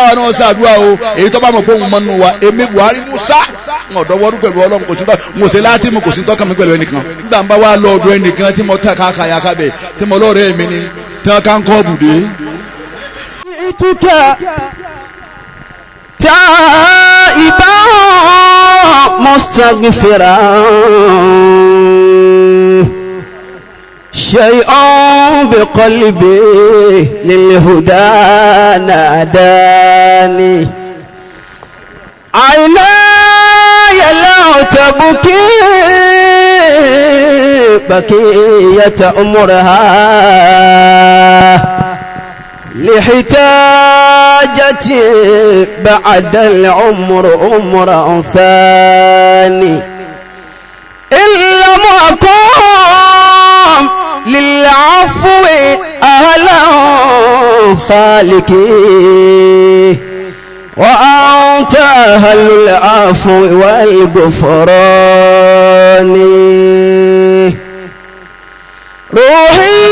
náà ṣàdúrà o èyí tó bá mọ̀ pé òun mọ́ nù wa èmi Buhari Musa ń ọ̀dọ́wọ́dún pẹ̀lú Ọlọ́run kò sí tọ́ mo ṣe láti mo kò sí tọ́ka mi pẹ̀lú ẹnìkan nígbà ń bá wa lọ ọ̀dọ̀ ẹnìkan tí mo ta káàkiri kábẹ̀ tí mo lọ́ọ̀rẹ́ mi ni tí wọ́n ká ń kọ́ bùdé. ìtúkẹ́ tá ìbá mustaghfiran shay'un biqalbi lilhuda nadani aynaya la tabki bakiyata umraha لحتاجتي بعد العمر عمر ثاني إلا مقام للعفو أهلا خالقي وأنت أهل العفو والغفران روحي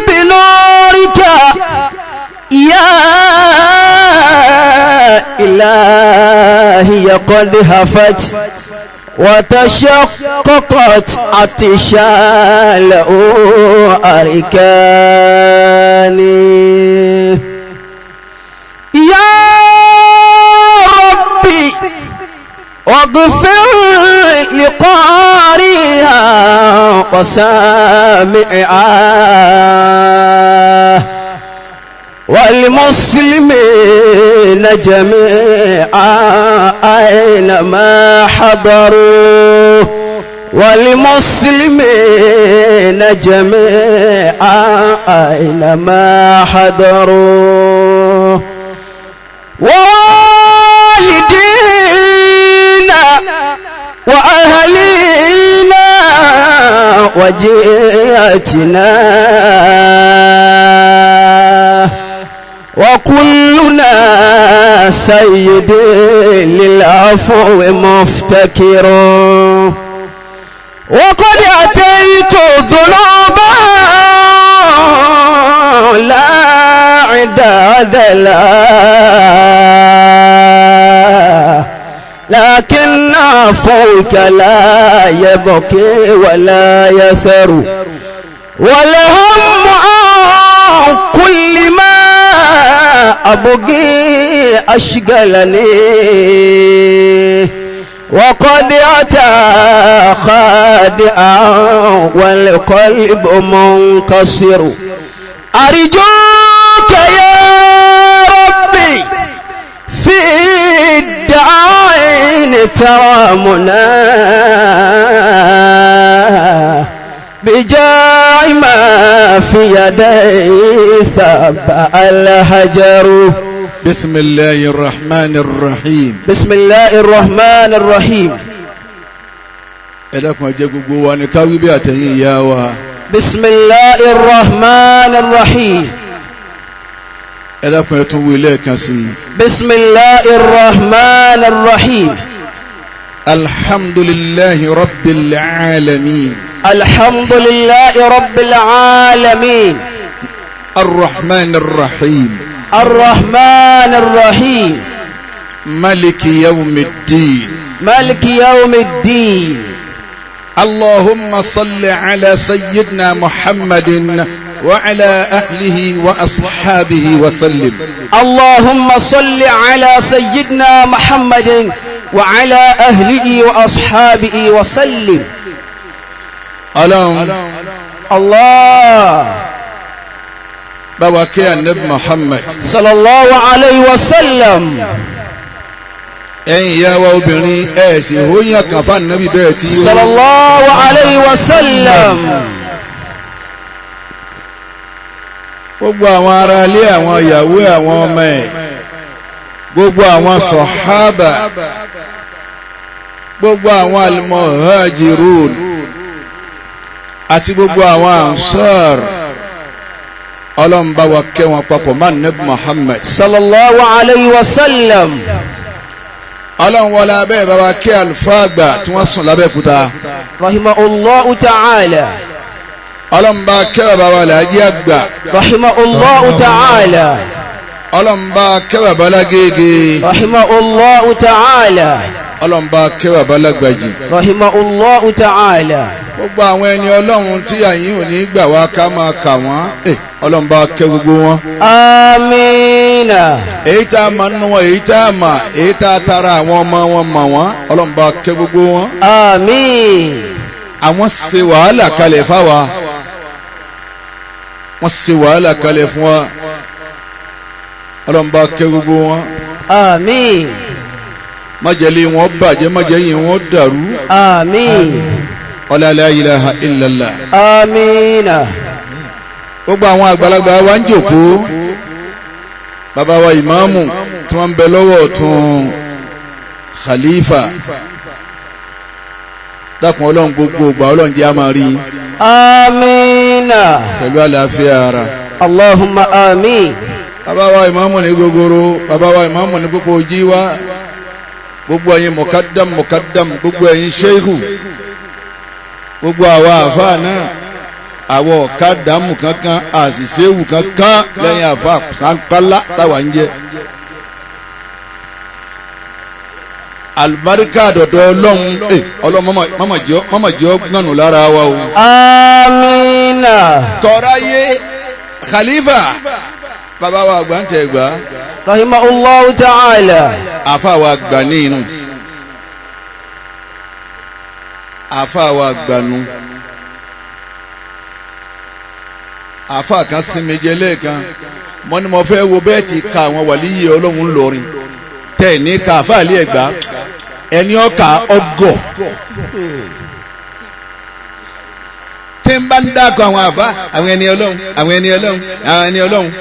بنورك يا إلهي قد هفت وتشققت عطشال أركاني يا ربي واغفر لقارئها وسامعها والمسلمين جميعا أينما حضروا والمسلمين جميعا أينما حضروا ووالدينا وأهلينا وجيرتنا وكلنا سيد للعفو مفتكر وقد أتيت ذنوبا لا عداد لها لكن عفوك لا يبكي ولا يثر والهم عن كل ما أبغي أشغلني وقد أتى خادعا والقلب منكسر أرجوك يا ربي في الدعين ترامنا بجاع ما في يدي ثبأ الحجر بسم الله الرحمن الرحيم بسم الله الرحمن الرحيم ẹ̀dàkùn ẹ̀jẹ̀ gbogbo wa ní káwí bí àtẹ̀yìn ìyá wa. بسم الله الرحمن الرحيم ẹ̀dàkùn ẹ̀tún wí lẹ́ẹ̀kan sí i. بسم الله الرحمن الرحيم الحمد لله رب العالمين الحمد لله رب العالمين الرحمن الرحيم الرحمن الرحيم ملك يوم الدين مالك يوم الدين اللهم صل على سيدنا محمد وعلى أهله وأصحابه وسلم. اللهم صل على سيدنا محمد وعلى أهله وأصحابه وسلم. الله بوكي النبي محمد صلى الله عليه وسلم. ẹ̀yin ìyá wa obìnrin ẹ sì hóyàn kan fún ànábì bẹ́ẹ̀ tí ó. صلى الله عليه وسلم. gbogbo àwọn ará ilé àwọn ìyàwó àwọn ọmọ ẹ̀ gbogbo àwọn sọ̀hábà gbogbo àwọn al-muhajirun àti gbogbo àwọn ansar ọlọ́run bá wa kẹ́ wọn papọ̀ mọ́ ànábì Muhammad. صلى الله عليه وسلم. ọlọ́run wọlé abẹ́ bàbá kí àlùfáà àgbà tí wọ́n sùn lábẹ́kúta. rahimahullahu ta'ala. ọlọ́run bá kí bàbá wa làájí àgbà. rahimahullahu ta'ala. ọlọ́mba kẹwàá balagége. rahimahullahu ta'ala. ọlọ́mba kẹwàá balagbaji. rahimahullahu ta'ala. gbogbo àwọn ẹni ọlọ́run tí àyín ò ní gbà wá ká máa kà wọ́n ọlọ́mba kẹ gbogbo wọn. amiina. èyí tá a máa nínú wọn èyí tá a mà èyí tá a tara àwọn ọmọ wọn mà wọ́n ọlọ́mba kẹ gbogbo wọn. àmín. àwọn ṣe wàhálà kalẹ̀ fáwa wọ́n ṣe wàhálà kalẹ̀ fún wa ọlọ́mba kẹ gbogbo wọn. àmín. májèlé wọn bàjẹ́ májèyìn wọn dàrú. àmín. ọlá la ilaha illallah. amiina. gbogbo àwọn àgbàlagbà wa ń jókòó bàbá wa ìmáàmù tí wọ́n ń bẹ lọ́wọ́ ọ̀tún khalifa dákun ọlọ́run gbogbo ògbà ọlọ́run jẹ́ a máa rí amiina. pẹ̀lú àlàáfíà ara. allahumma àmín. bàbá wa ìmáàmù ní gogoro bàbá wa ìmáàmù ní gbogbo jíwá gbogbo ẹ̀yin mọ̀kádàm gbogbo ẹ̀yin sheikhu gbogbo àwa àfáà náà àwọ̀ kádàmù kankan àṣìṣẹ́wù kankan lẹ́yìn àfáà kankala táwa ń jẹ́. alibarika dọ̀dọ̀ ọlọ́run mama jẹ́ gbọ́nù lára wa o. amiina. tọ́ra yé khalifa bàbá wa àgbà ń tẹ̀ gbà. rahimahullahu ta'ala. àfa wa gbà ní inú àfa wa gbà nù àfa kan sinmi jẹ lẹ́ẹ̀kan mo ní mo fẹ́ wo bẹ́ẹ̀ ti ka àwọn wàlíyé ọlọ́run lọ́rin tẹ̀ ní ká àfa àlẹ́ ẹ̀gbá ẹni ọkà ọgọ tí n bá ń dákọ àwọn àfa àwọn ẹni ọlọ́run àwọn ẹni ọlọ́run àwọn ẹni ọlọ́run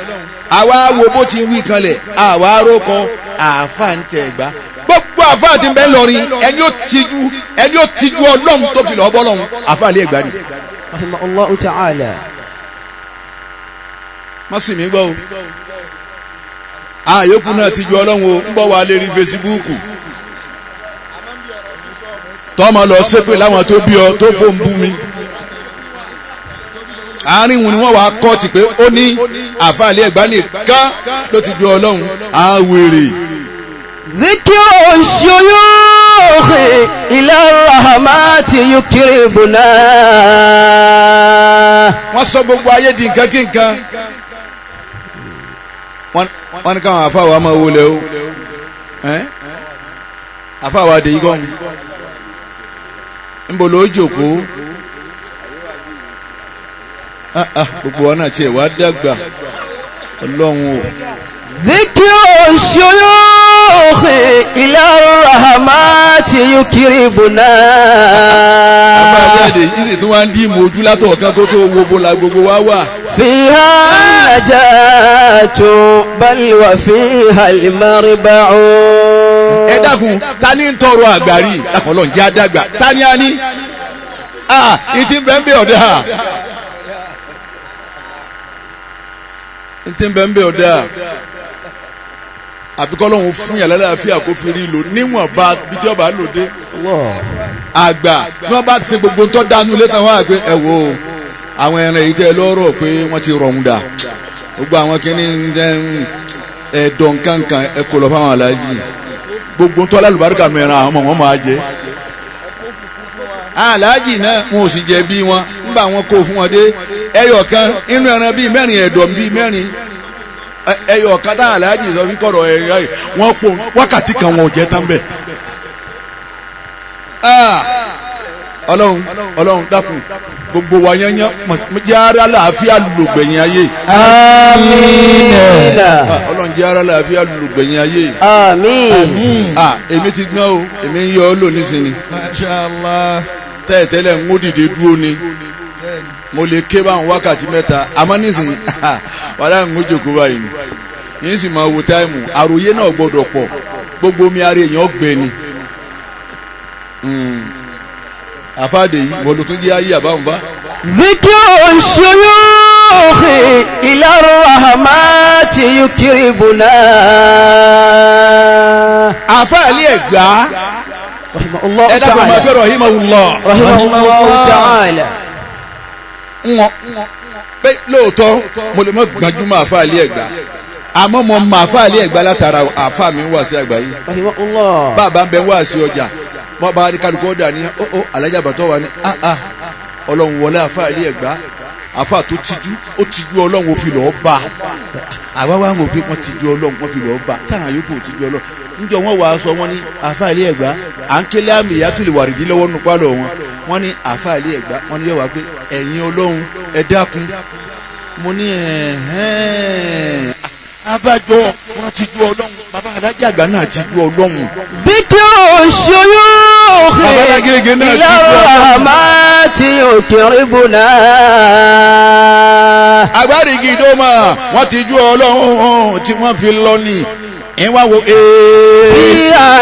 àwa wo bó ti wí kanlẹ̀ àwa arókọ àfa ń tẹ̀ gbá gbogbo àfa àti bẹ́ẹ̀ lọ́rin ẹni ó tijú ọlọ́run tó fi lọ́ọ́ bọ́ lọ́run àfa àlẹ́ ẹ̀gbá ni. rahimahullahu ta'ala. má sì mí gbọ́ o àyókù náà tijú ọlọ́run o ń bọ̀ wá lérí fesibúùkù tọ́mọ lọ ṣépè láwọn tó bí ọ tó bó ń bú mi àárín wọn ni wọ́n wàá kọ́ọ̀tì pé ó ní àfàlẹ́ ẹ̀gbá nìkan ló ti ju ọlọ́run àwèrè. ذكر الشيوخ إلى الرحمات يكربنا. wọ́n sọ gbogbo ayé di nǹkan kí nǹkan wọ́n ní káwọn àfàwọ̀ máa wọlé o àfàwọ̀ àdèyí gan níbo ló jòkó gbogbo wọn náà tiẹ̀ wá dàgbà ọlọ́run o. ذكر الشيوخ إلى الرحمات يكربنا. àbájáde yìí sì tún wá ń dí ìmọ̀ ojú látọ̀ kan tó wo bọ́lá gbogbo wa wà. فيها النجاة بل وفيها المربع. ẹ dákun ta ni ń tọrọ àgbàrí lákọlọ ń jẹ àdàgbà ta ni a ní ìtì bẹ́ẹ̀ bẹ́ẹ̀ ọ̀dà ìtì bẹ́ẹ̀ bẹ́ẹ̀ ọ̀dà àfikọ́ lọ́hún fún yàrá láàfin àkófin lò níwọ̀n bá bí tí ọba lò dé àgbà ní wọ́n bá ti gbogbo tó dánú létà wọn àgbẹ̀ ẹ̀ wò ó àwọn ẹran èyí tẹ́ lọ́rọ̀ pé wọ́n ti rọ̀hún dà gbogbo àwọn kìíní ẹ̀dọ̀ nkankan ẹ̀ kò lọ fáwọn aláàjì gbogbo tó lálùbáríkà mẹ́ran àwọn ọmọ wọn máa jẹ aláàjì náà wọn ò sì jẹ bí wọn nígbà wọn kó fún wọn dé ẹyọ kan inú ẹran bíi mẹ́rin ẹ̀dọ̀ bíi mẹ́rin ẹyọ kan tá aláàjì sọ fi kọ̀rọ̀ ẹ̀yà yìí wọ́n pò wákàtí kan wọn ò jẹ tán bẹ́ẹ̀ ọlọ́run dákun gbogbo wa yányán jára láàfíà lùgbẹ̀yìn ayé. àmín. ọlọ́run jára láàfíà lùgbẹ̀yìn ayé. àmín. èmi ti gbọ́n o èmi ń yọ ọ́ lò nísìnyí. Mashallah. tẹ́ẹ̀tẹ́lẹ̀ ń ó dìde dúró ni mo lè ké báwọn wákàtí mẹ́ta àmọ́ nísìnyí wàhálà ń jókòó báyìí ni yín sì máa wo táìmù àròyé náà gbọ́dọ̀ pọ̀ gbogbo omi ara èèyàn gbẹ ni. àfáàdé yìí wọ́n ló tún jẹ́ ayé àbáwọn bá. ذكر الشيوخ إلى الرحمات يكربنا. àfáàlì ẹ̀gbá رحمه الله ẹ̀dá kan máa تعالى. fẹ́ rahimahullah. رحمه الله تعالى. wọn pé lóòótọ́ mo lè mọ gbajúmọ̀ àfáàlì ẹ̀gbá àmọ́ mo máa fà lé ẹ̀gbá látara àfà mi wá sí àgbáyé rahimahullah. bàbá ń bẹ wá sí ọjà wọ́n bá ní kálukú ọ̀dà ní alájà bàtọ́ wa ní ọlọ́run wọlé àfà lé ẹ̀gbá àfà tó tijú ọlọ́run ó fi lọ́ọ́ bá àwa wá ń wò pé wọ́n tijú ọlọ́run wọ́n fi lọ́ọ́ bá sáà yòókù ò tijú ọlọ́run níjọ wọn wàá sọ wọn ní àfà ilé ẹ̀gbá à ń kélé àmì ìyá tó lè wà rìndí lọ́wọ́ nù pálọ̀ wọn ní àfà ilé ẹ̀gbá wọn ní yẹ wá pé ẹ̀yin ọlọ́run ẹ dákun mo ní abájọ wọn ti ju ọlọ́run bàbá alájà àgbà náà ti ju ọlọ́run. bíkírù ṣuyúùkì ila rahmati yukribuna. agbárìgì dómà wọn ti ju ọlọ́run tí wọ́n fi lọ ní ìwà wo fi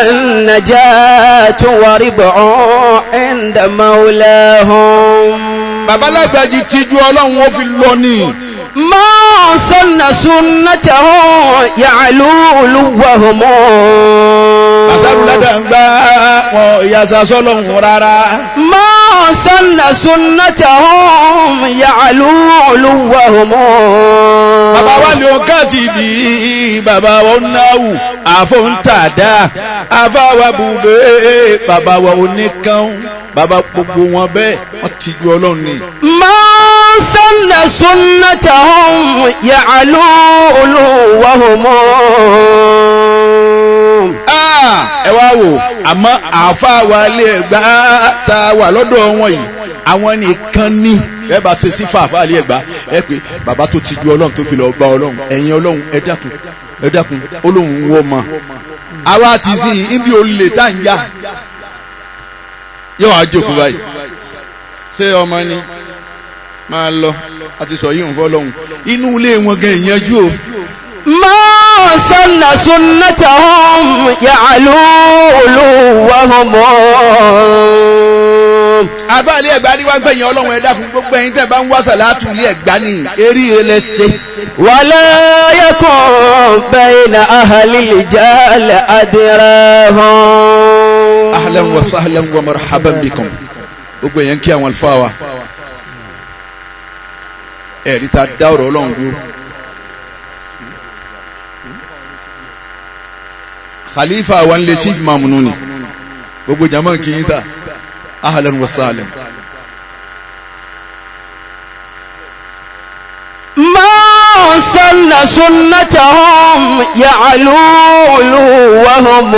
an-najatu wa rib'un inda mawlahum. babalágbàjì ti ju ọlọ́run ó fi lọ ní. ما سن سنته يعلو علوهم. àṣàrù ládàgbà wọn ìyàsá sọlọ́hún rárá. ما سن سنتهم يعلو علوهم. bàbá wa lè ọkàtì bí bàbá wa náwù àfọ̀ǹtàdá àfàwà bùbẹ́ bàbá wa oníkan bàbá gbogbo wọn bẹ́ẹ̀ wọ́n ti ju ọlọ́run ni. ما سن سنتهم يعلو علوهم. ẹ wá wò àmọ́ àfàwà lè gbà tá a wà lọ́dọ̀ wọn yìí àwọn nìkan ní ẹ bá ṣe sí fàáfà lè gbà ẹ pé bàbá tó ti ju ọlọ́run tó fi lọ bá ọlọ́run ẹ̀yin ọlọ́run ẹ dákun olóhùn wọ́n mọ̀ àwa ti sìn ibi olè tá ń yá yóò wá jókòó báyìí ṣé ọmọ ni máa lọ àti sọ yìí ń fọ́ lọ́hùn inú ilé wọn gan ìyanjú o. ما سن سنتهم يعلو علوهم. àfa ilé ẹ̀gbá ni wọ́n ń gbẹ̀yìn ọlọ́run ẹ̀dá fún gbogbo ẹ̀yin tẹ̀ bá ń wá sàlátù ilé ẹ̀gbá ni eré ẹlẹ́sẹ̀. ولا يكن بين أهل الجهل أدراهم. ahlan wa sahlan wa marhaban bikum gbogbo ẹ̀yẹn kí àwọn àlùfáà wa ẹ̀rí ta dá ọ̀rọ̀ ọlọ́run dúró. khalifa wa ń lé chief mamunu ni gbogbo jama kì í ta ahlan wa sahlan. ما سن سنتهم يعلو علوهم.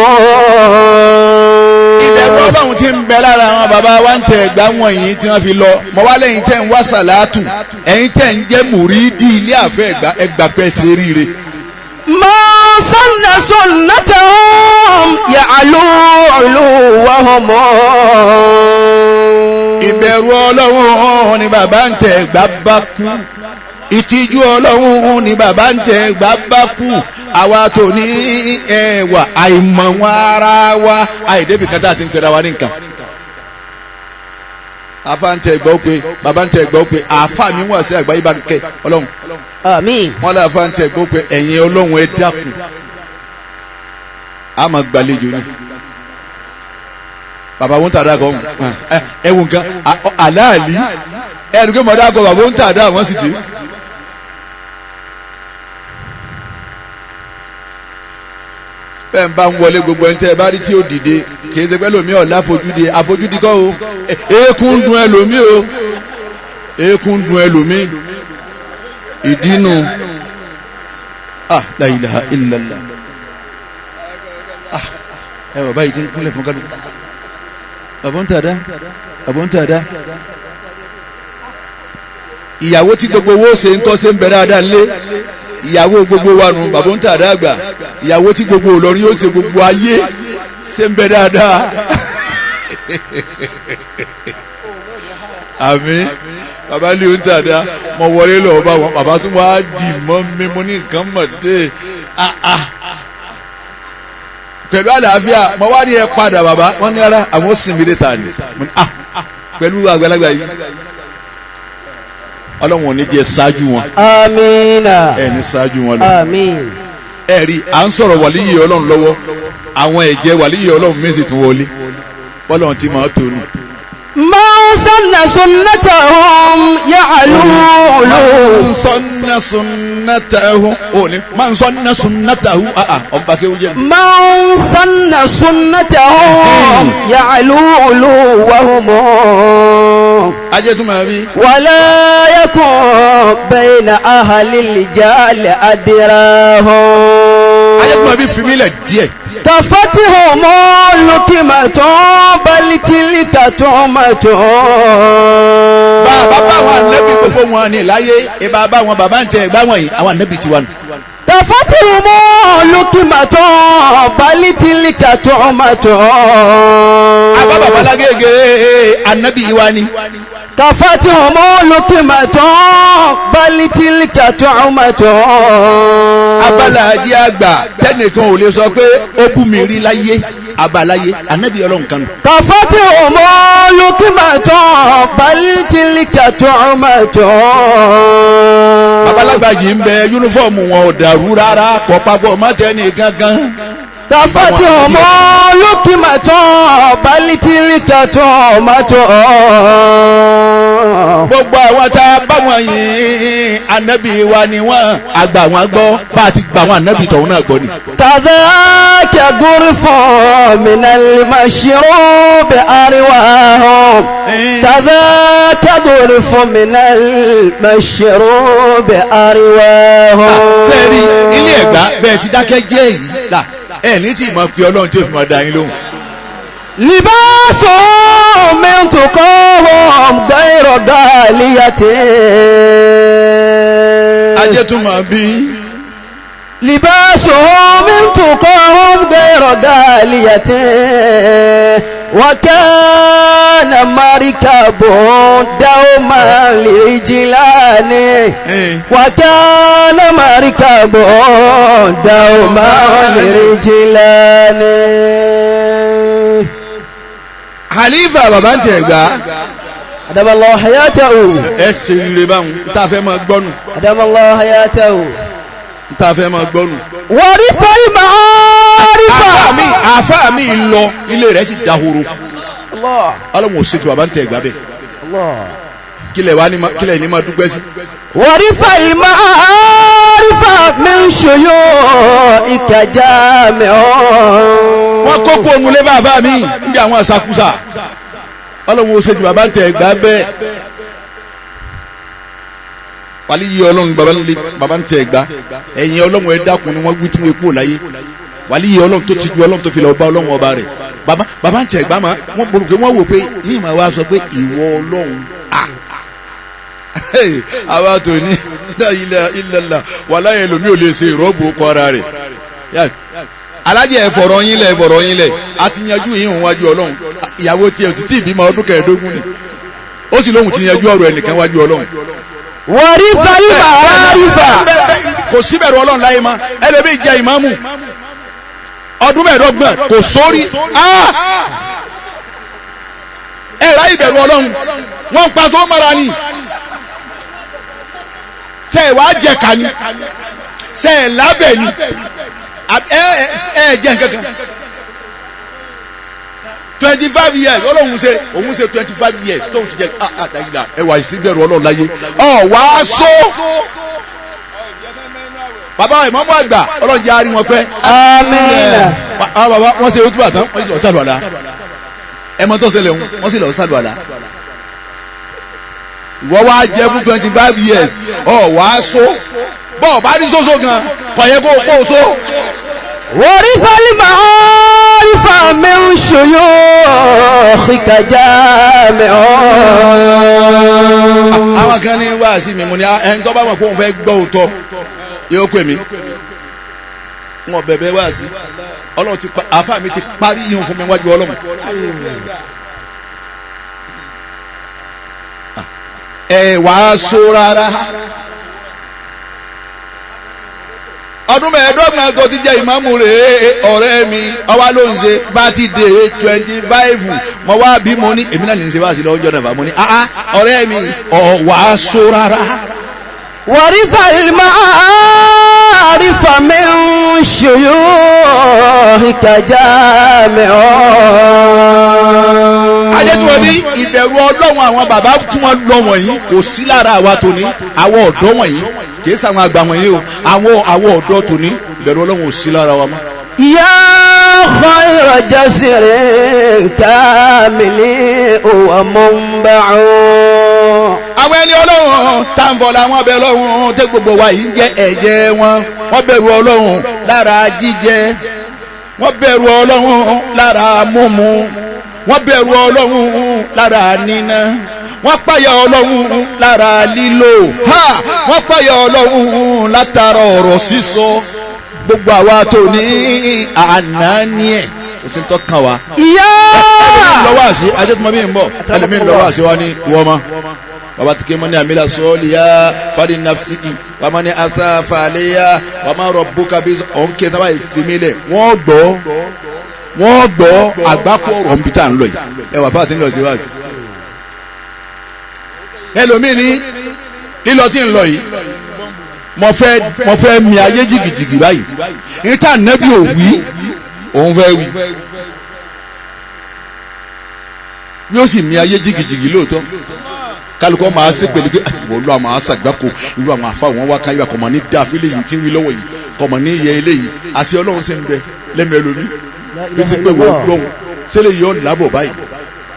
ìdẹ̀rù ọlọ́run ti ń bẹ lára àwọn bàbá wa ń tẹ ẹ̀gbá wọ̀nyí tí wọ́n fi lọ mọ wá lẹ́yìn tẹ́ ń wá sàlátù ẹ̀yin tẹ́ ń jẹ́ mùrídì ilé àfẹ́ ẹgbà pẹ́ ṣe ríire. ما سن سنتهم يعلو علوهم. ìbẹ̀rù ọlọ́run ni bàbá ń tẹ ẹ̀gbá bá kú ìtìjú ọlọ́run ni bàbá ń tẹ ẹ̀gbá bá kú àwa tó ní ẹwà àìmọ̀ wọn ara wa àìdébì kan tá a ti ń pera wa ní nǹkan. afa ń tẹ ẹgbọ́ pé bàbá ń tẹ ẹgbọ́ pé àfa mi wà sí àgbáyé bá ń kẹ ọlọ́run. àmín. wọn lè afa ń tẹ ẹgbọ́ pé ẹ̀yin ọlọ́run ẹ dákun a máa gbàlejò ni. bàbá wọn tàdá kọ ẹ wò nǹkan aláàlí ẹ ẹ̀rù pé mọ̀dá kọ bàbá wọn tàdá àwọn sì dé. bẹ́ẹ̀ ń bá ń wọlé gbogbo ẹni tẹ́ ẹ bá rí tí ó dìde kìí ṣe pé lómi ọ̀la àfojúdi àfojúdi kọ́ o eékún dùn ẹlòmí o eékún dùn ẹlòmí ìdínú la ilaha illallah ẹ bàbá yìí ti ń kúnlẹ̀ fún kálukú àbọ̀ntàdá ìyàwó tí gbogbo owó ṣe ń kọ́ ṣe ń bẹ̀rẹ̀ àdá ńlé ìyàwó gbogbo wa nù bàbá ń tà dáàgbà ìyàwó tí gbogbo Ìlọrin yóò ṣe gbogbo ayé ṣe ń bẹ dáadáa àmín bàbá lè ń tà dá mo wọlé lọ bá wọn bàbá tún wá dì mọ́ mi mo ní nǹkan mọ̀ dé pẹ̀lú àlàáfíà mo wá ní ẹ padà bàbá wọn ní ara àwọn sinmi dé ta ni pẹ̀lú àgbàlagbà yìí ọlọ́run ò ní jẹ́ ṣáájú wọn. amiina. ẹ ní ṣáájú wọn lọ. àmín. ẹ rí à ń sọ̀rọ̀ wàlíyé ọlọ́run lọ́wọ́ àwọn ẹ̀jẹ̀ wàlíyé ọlọ́run méjì tún wọlé bọ́lọ́run ti máa tó nù من سن سنتهم يعلو من سن سنته من سن سنته ọba kéwú jẹ́. من سن سنتهم يعلو علوهم ajẹ́ tún máa bí. ولا يكون بين أهل الجهل أدراهم. ajẹ́ tún máa bí fìmílẹ̀ díẹ̀. كفتهم لكمة بل تلك تهمة. bàbá àwọn ànábì gbogbo wọn ni láyé ìbá bá wọn bàbá ń tẹ ẹgbà wọn yìí àwọn ànábì tiwa nù. كفتهم لكمة بل تلك تهمة. àbá bàbá lágége ànábì ìwà ni. كفتهم لكمة بل تلك تهمة. abalaji àgbà tẹnìkan ò lè sọ pé ó bú mi rí láyé abalaye ànábì Ọlọ́run kan nù. كفتهم لكمة بل تلك تهمة. babalagbaji ń bẹ yunifọọmù wọn ò dàrú rárá kọ papọ̀ mọ́tẹ́nì gangan. كفتهم لكمة بل تلك تهمة. gbogbo àwọn tá a bá wọn yìí ànábì wa ni wọn àgbà wọn gbọ́ bá a ti gba àwọn ànábì tọ̀hún náà gbọ́ ni. كذاك غرف من المشروب أرواهم. كذاك غرف من المشروب أرواهم. sẹ́ẹ̀rì ilé ẹ̀gbá bẹ́ẹ̀ ti dákẹ́ jẹ́ èyí là ẹ̀ ní tí ìmọ̀ fi Ọlọ́run tó fi máa dá yín lóhùn. لباس من تقاوم غير غالية. ajé tún máa bí. لباس من تقاوم غير غالية. وكان مركب دوما لجلان. وكان مركب دوما لرجلان. Khalifa bàbá ń tẹ̀ gbà. أدام الله حياته. ẹ ṣe rere báwọn tá a fẹ́ máa gbọ́nù. أدام الله حياته. tá a fẹ́ máa gbọ́nù. ورث المعارف. àfa mi lọ ilé rẹ̀ sì dahoro. الله Ọlọ́run ò ṣètò bàbá ń tẹ̀ gbà bẹ́ẹ̀. الله. kílẹ̀ ní máa dúpẹ́ sí. ورث المعارف من شيوخ جامع. wọ́n kó kó onulẹ̀ bàbá mi níbi àwọn àṣàkúṣà. Ọlọ́run ò ṣètò bàbá ń tẹ̀ gbà bẹ́ẹ̀. wàlí yìí Ọlọ́run bàbá ń tẹ̀ gbà ẹ̀yìn Ọlọ́run ẹ̀ dákun ni wọ́n wí tí wọ́n kú láyé. wàlí yìí Ọlọ́run tó ti ju Ọlọ́run tó fi lọ bá Ọlọ́run ọba rẹ̀. bàbá ń tẹ̀ gbà máa wọ́n gbọ́dọ̀ pé wọ́n wò pé yìí máa wá sọ pé ìwọ Ọlọ́run àwa tó ní ilàlá wàláyé lomi ò lè ṣe ìrọ́bù ọkọ ara rẹ̀ alájẹ ẹ̀fọ̀rọ̀ yín lẹ̀ a ti yanjú yín òun wájú Ọlọ́run ìyàwó tiẹ̀ títí ìbímọ ọdún kẹẹ̀ẹ́dógún ni ó sì lóhùn ti yanjú ọ̀rọ̀ ẹnìkan wájú Ọlọ́run. ورث المعارف. kò síbẹ̀rù Ọlọ́run láyé ma ẹlẹ́bí jẹ́ ìmáàmù ọdún mẹ́ẹ̀ẹ́dọ́gbọ̀n kò sórí ẹ̀rá ìbẹ̀rù Ọlọ́run wọ́n pa tó mara ni ṣe ẹ̀ wá jẹ ká ni ṣe ẹ̀ lábẹ́ ni ẹ̀ jẹ́ nǹkan kan 25 years Ọlọ́run ṣe òun ṣe 25 years tóun ti jẹ àdáyìlá ẹ wà ìsíbẹ̀rù Ọlọ́run láyé wá sọ bàbá ìmáàmù àgbà Ọlọ́run jẹ́ àárín wọn pẹ́. àmín. àwọn bàbá wọn ṣe ojú àtàn wọn sì lọ sálù àlá ẹmọ tó ṣẹlẹ̀ wọn sì lọ sálù àlá ìwọ wá jẹ fún 25 years wá sọ bọ́ọ̀ bá ní sọ́sọ́ gan kọ̀ yẹ kó o sọ. ورث المعارف من شيوخك جامع. àwọn kan ní wáàsí mi mo ní ẹni tó bá mọ̀ pé òun fẹ́ gbọ́ òótọ́ yóò pè mí wọn bẹ̀bẹ̀ wáàsí Ọlọ́run ti àáfàá mi ti parí yìí fún mi wájú Ọlọ́run. ẹ wàá so rárá ọdún mẹ́ẹ̀ẹ́dọ́gbọ̀n tó ti jẹ́ ìmáàmù rẹ̀ ọ̀rẹ́ mi ọwá ló ń ṣe bá ti dé 25 mo wá bí mo ní èmi náà lè ṣe wá sí lọ́jọ́ náà mo ní ọ̀rẹ́ mi wàá so rárá ورث المعارف من شيوخك جامعون. ajẹ́tùwọ̀n bí ìbẹ̀rù ọlọ́run àwọn bàbá tí wọ́n lọ wọ̀nyí kò sí lára àwa tòní àwọn ọ̀dọ́ wọ̀nyí kìí sàwọn àgbà wọ̀nyí o àwọn ọ̀dọ́ tòní ìbẹ̀rù ọlọ́run ò sí lára wa mọ́. يا خير جسر كامل ومنبع. àwọn ẹni ọlọ́run táǹfọ̀ làwọn ọbẹ̀ ọlọ́run tẹ́ gbogbo wa yìí ń jẹ́ ẹ̀jẹ̀ wọn wọ́n bẹ̀rù ọlọ́run lára jíjẹ wọ́n bẹ̀rù ọlọ́run lára mímu wọ́n bẹ̀rù ọlọ́run lára níná wọ́n páyà ọlọ́run lára lílò wọ́n páyà ọlọ́run látara ọ̀rọ̀ sísọ gbogbo àwa tó ní ànáni ẹ̀ kò sí tọ́kàn wa. ìyá ẹlòmíín lọ́wọ́ àṣì ajẹ́tùmọ́ bí n bọ̀ ẹlòmíín lọ́wọ́ àṣì wa ní wọ́ọ́mọ́ baba tike mani amila soliya fadi nafsi wamani asafa aleya wama rabbuka bi onke taba ifimile wọ́n gbọ́ àgbákò ọ̀rọ̀ nbí tá à ń lọ yìí ẹ wà fáwọn tí ń lọ sí wáàsí ẹlòmíín ní lílọ tí ń lọ yìí mo fẹ́ mi ayé jìgìjìgì báyìí níta nẹ́bí ò wí òun fẹ́ wí yóò sì mi ayé jìgìjìgì lóòótọ́ kálukọ́ máa ṣe pẹ̀lú pé wọ́n lọ àwọn aṣàgbákò irú àwọn afa wọn wá káyọ̀ kọ̀mọ̀ ní dáfí lẹ́yìn tí ń wí lọ́wọ́ yìí kọ̀mọ̀ ní yẹ eléyìí àṣẹ ọlọ́run sì ń bẹ lẹ́nu ẹlòmí bí ti pé wọ́n lọ́hùn ṣé lè yọ lábọ̀ báyìí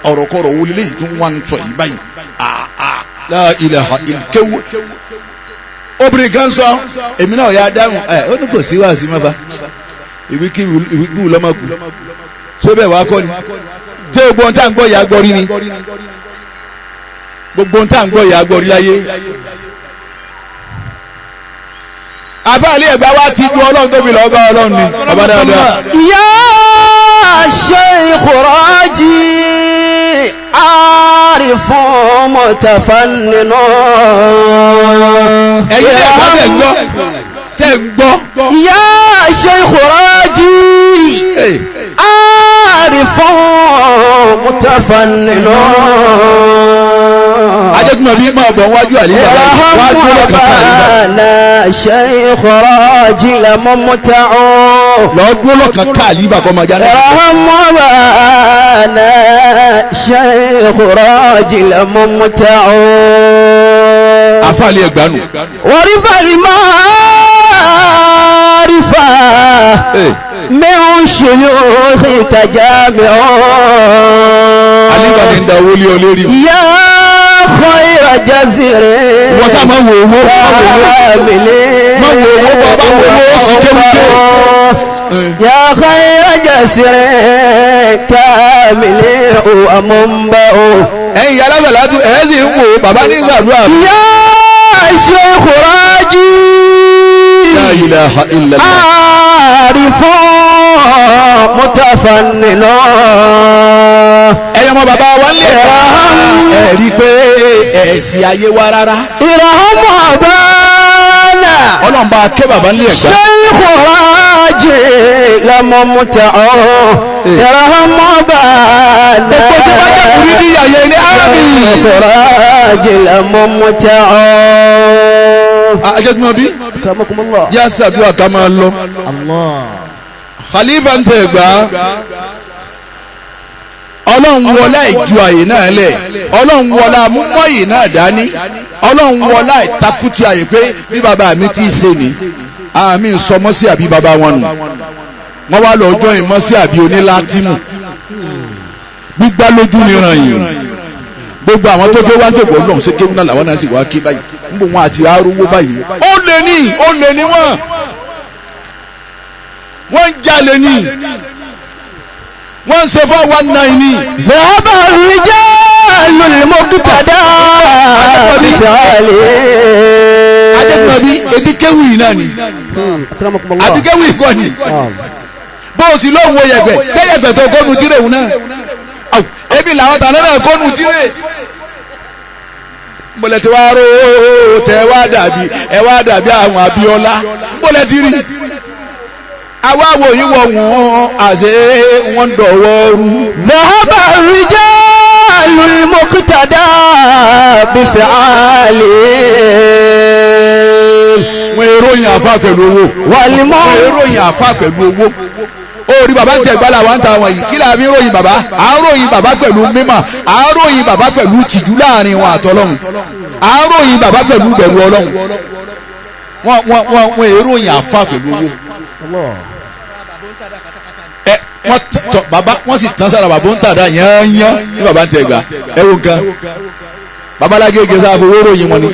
ọ̀rọ̀kọ̀rọ̀ wo lélẹ́yìí tún wá ń sọ yìí báyìí la ilaha ilkewu obìnrin kan sọ èmi náà yà á dáhùn ó ní kò sí wàásù mẹ́fà ìwíkíwù lọ́mọkù ṣé bẹ́ẹ̀ wá kọ́ ni ṣé gbogbo ohun tá à ń gbọ́ yà á gbọ́ rí ni gbogbo ohun tá à ń gbọ́ yà á gbọ́ rí láyé àfáàlì ẹ̀gbá wa ti ju ọlọ́run tó fi lọ́ọ́ bá ọlọ́run ni ọba dáadáa. يا شيخ راجي عارف متفنن. ẹ̀yin lè gbọ́ ṣe ń gbọ́. يا شيخ راجي عارف متفنن. ajẹ́tùmọ̀ bí máa bọ̀ wájú àlíyá wá dúró kankan àlíyá. شيخ راجل ممتع. lọ́ọ́ dúró kankan àlíyá kọ́ máa jáde. رحمنا شيخ راجل ممتع. àfáàlì ẹ̀gbá nù. ورث المعارف من شيوخك جامع. àlíyá ni ń da owó lé ọ lérí. يا خير جزر wọ́n sá máa wo owó máa wo owó bàbá wo owó sì kéwìké. يا خير جسر كامل ومنبع. ẹ̀yin alágbàládùn ẹ̀ sì ń wo bàbá ní ìgbàdúrà. يا شيخ راجي la ilaha illallah. عارف متفنن. ẹ̀yin ọmọ bàbá wa ń lè bá ẹ̀ rí i pé ẹ̀sìn ayé wa rárá. إرهم أبانا ọlọ́run bá a ké bàbá ń lè gbà. شيخ راجل ممتع. إرهم أبانا gbogbo tó bá jẹ́ kùrí bí yàyẹ ní ámì. شيخ راجل ممتع. ajẹ́tùmọ̀ bí أكرمكم الله. yá sàdúrà ká máa lọ. الله. khalifa ń tẹ̀ gbà. ọlọ́run wọlá ìju àyè náà lẹ̀ ọlọ́run wọlá múmọ́ àyè náà dání ọlọ́run wọlá ìtakùtì àyè pé bí bàbá mi ti ṣe ni àmì sọmọ́ sí àbí bàbá wọn nù wọ́n wá lọ jọ ìmọ̀ sí àbí onílátìmù gbígbá lójú ni ràn yìí gbogbo àwọn tó fẹ́ wá jòkó lọ́hùn ṣé kéwù náà làwọn náà sì wá ké báyìí níbo wọn àti arúgbó báyìí ó lè ní wọ́n ń jalè ní wọ́n ń ṣe 419 ní. ذهب الرجال المقتدى ajẹ́tùmọ̀bí ebi kéwì yìí náà ni أكرمكم الله. àbí kéwì kọ́ ni bó o sì lóhùn oyègbè sẹ́yẹ̀gbẹ̀ tó kọ́nu tirẹ̀ wù náà ebi làwọn tàná náà kọ́nu tirẹ̀ nbọlẹ̀ tí wàá rò ó tẹ ẹ wá dàbí àwọn Abíọ́lá nbọlẹ̀ ti rí àwa wò yín wọ̀ wọ́n àṣẹ wọ́n dọ̀wọ́ rú. ذهب الرجال المقتدى بفعاله wọ́n èròyìn àfa pẹ̀lú owó. wọ́n èròyìn àfa pẹ̀lú owó. ó rí baba ń tẹ gbala wa ń ta wọn yìí kí la fi ń ròyìn baba à ń ròyìn baba pẹ̀lú mímọ̀ à ń ròyìn baba pẹ̀lú tìjú láàrin wọn àtọlọ́hun à ń ròyìn baba pẹ̀lú bẹ̀rù ọlọ́hun. wọ́n èròyìn àfa pẹ̀lú owó. wọ́n sì tán sára bàbá ń tàdá yányán ní bàbá ń tẹ gbà ẹ wo nǹkan babalágége sáà fowó ròyìn wọn ni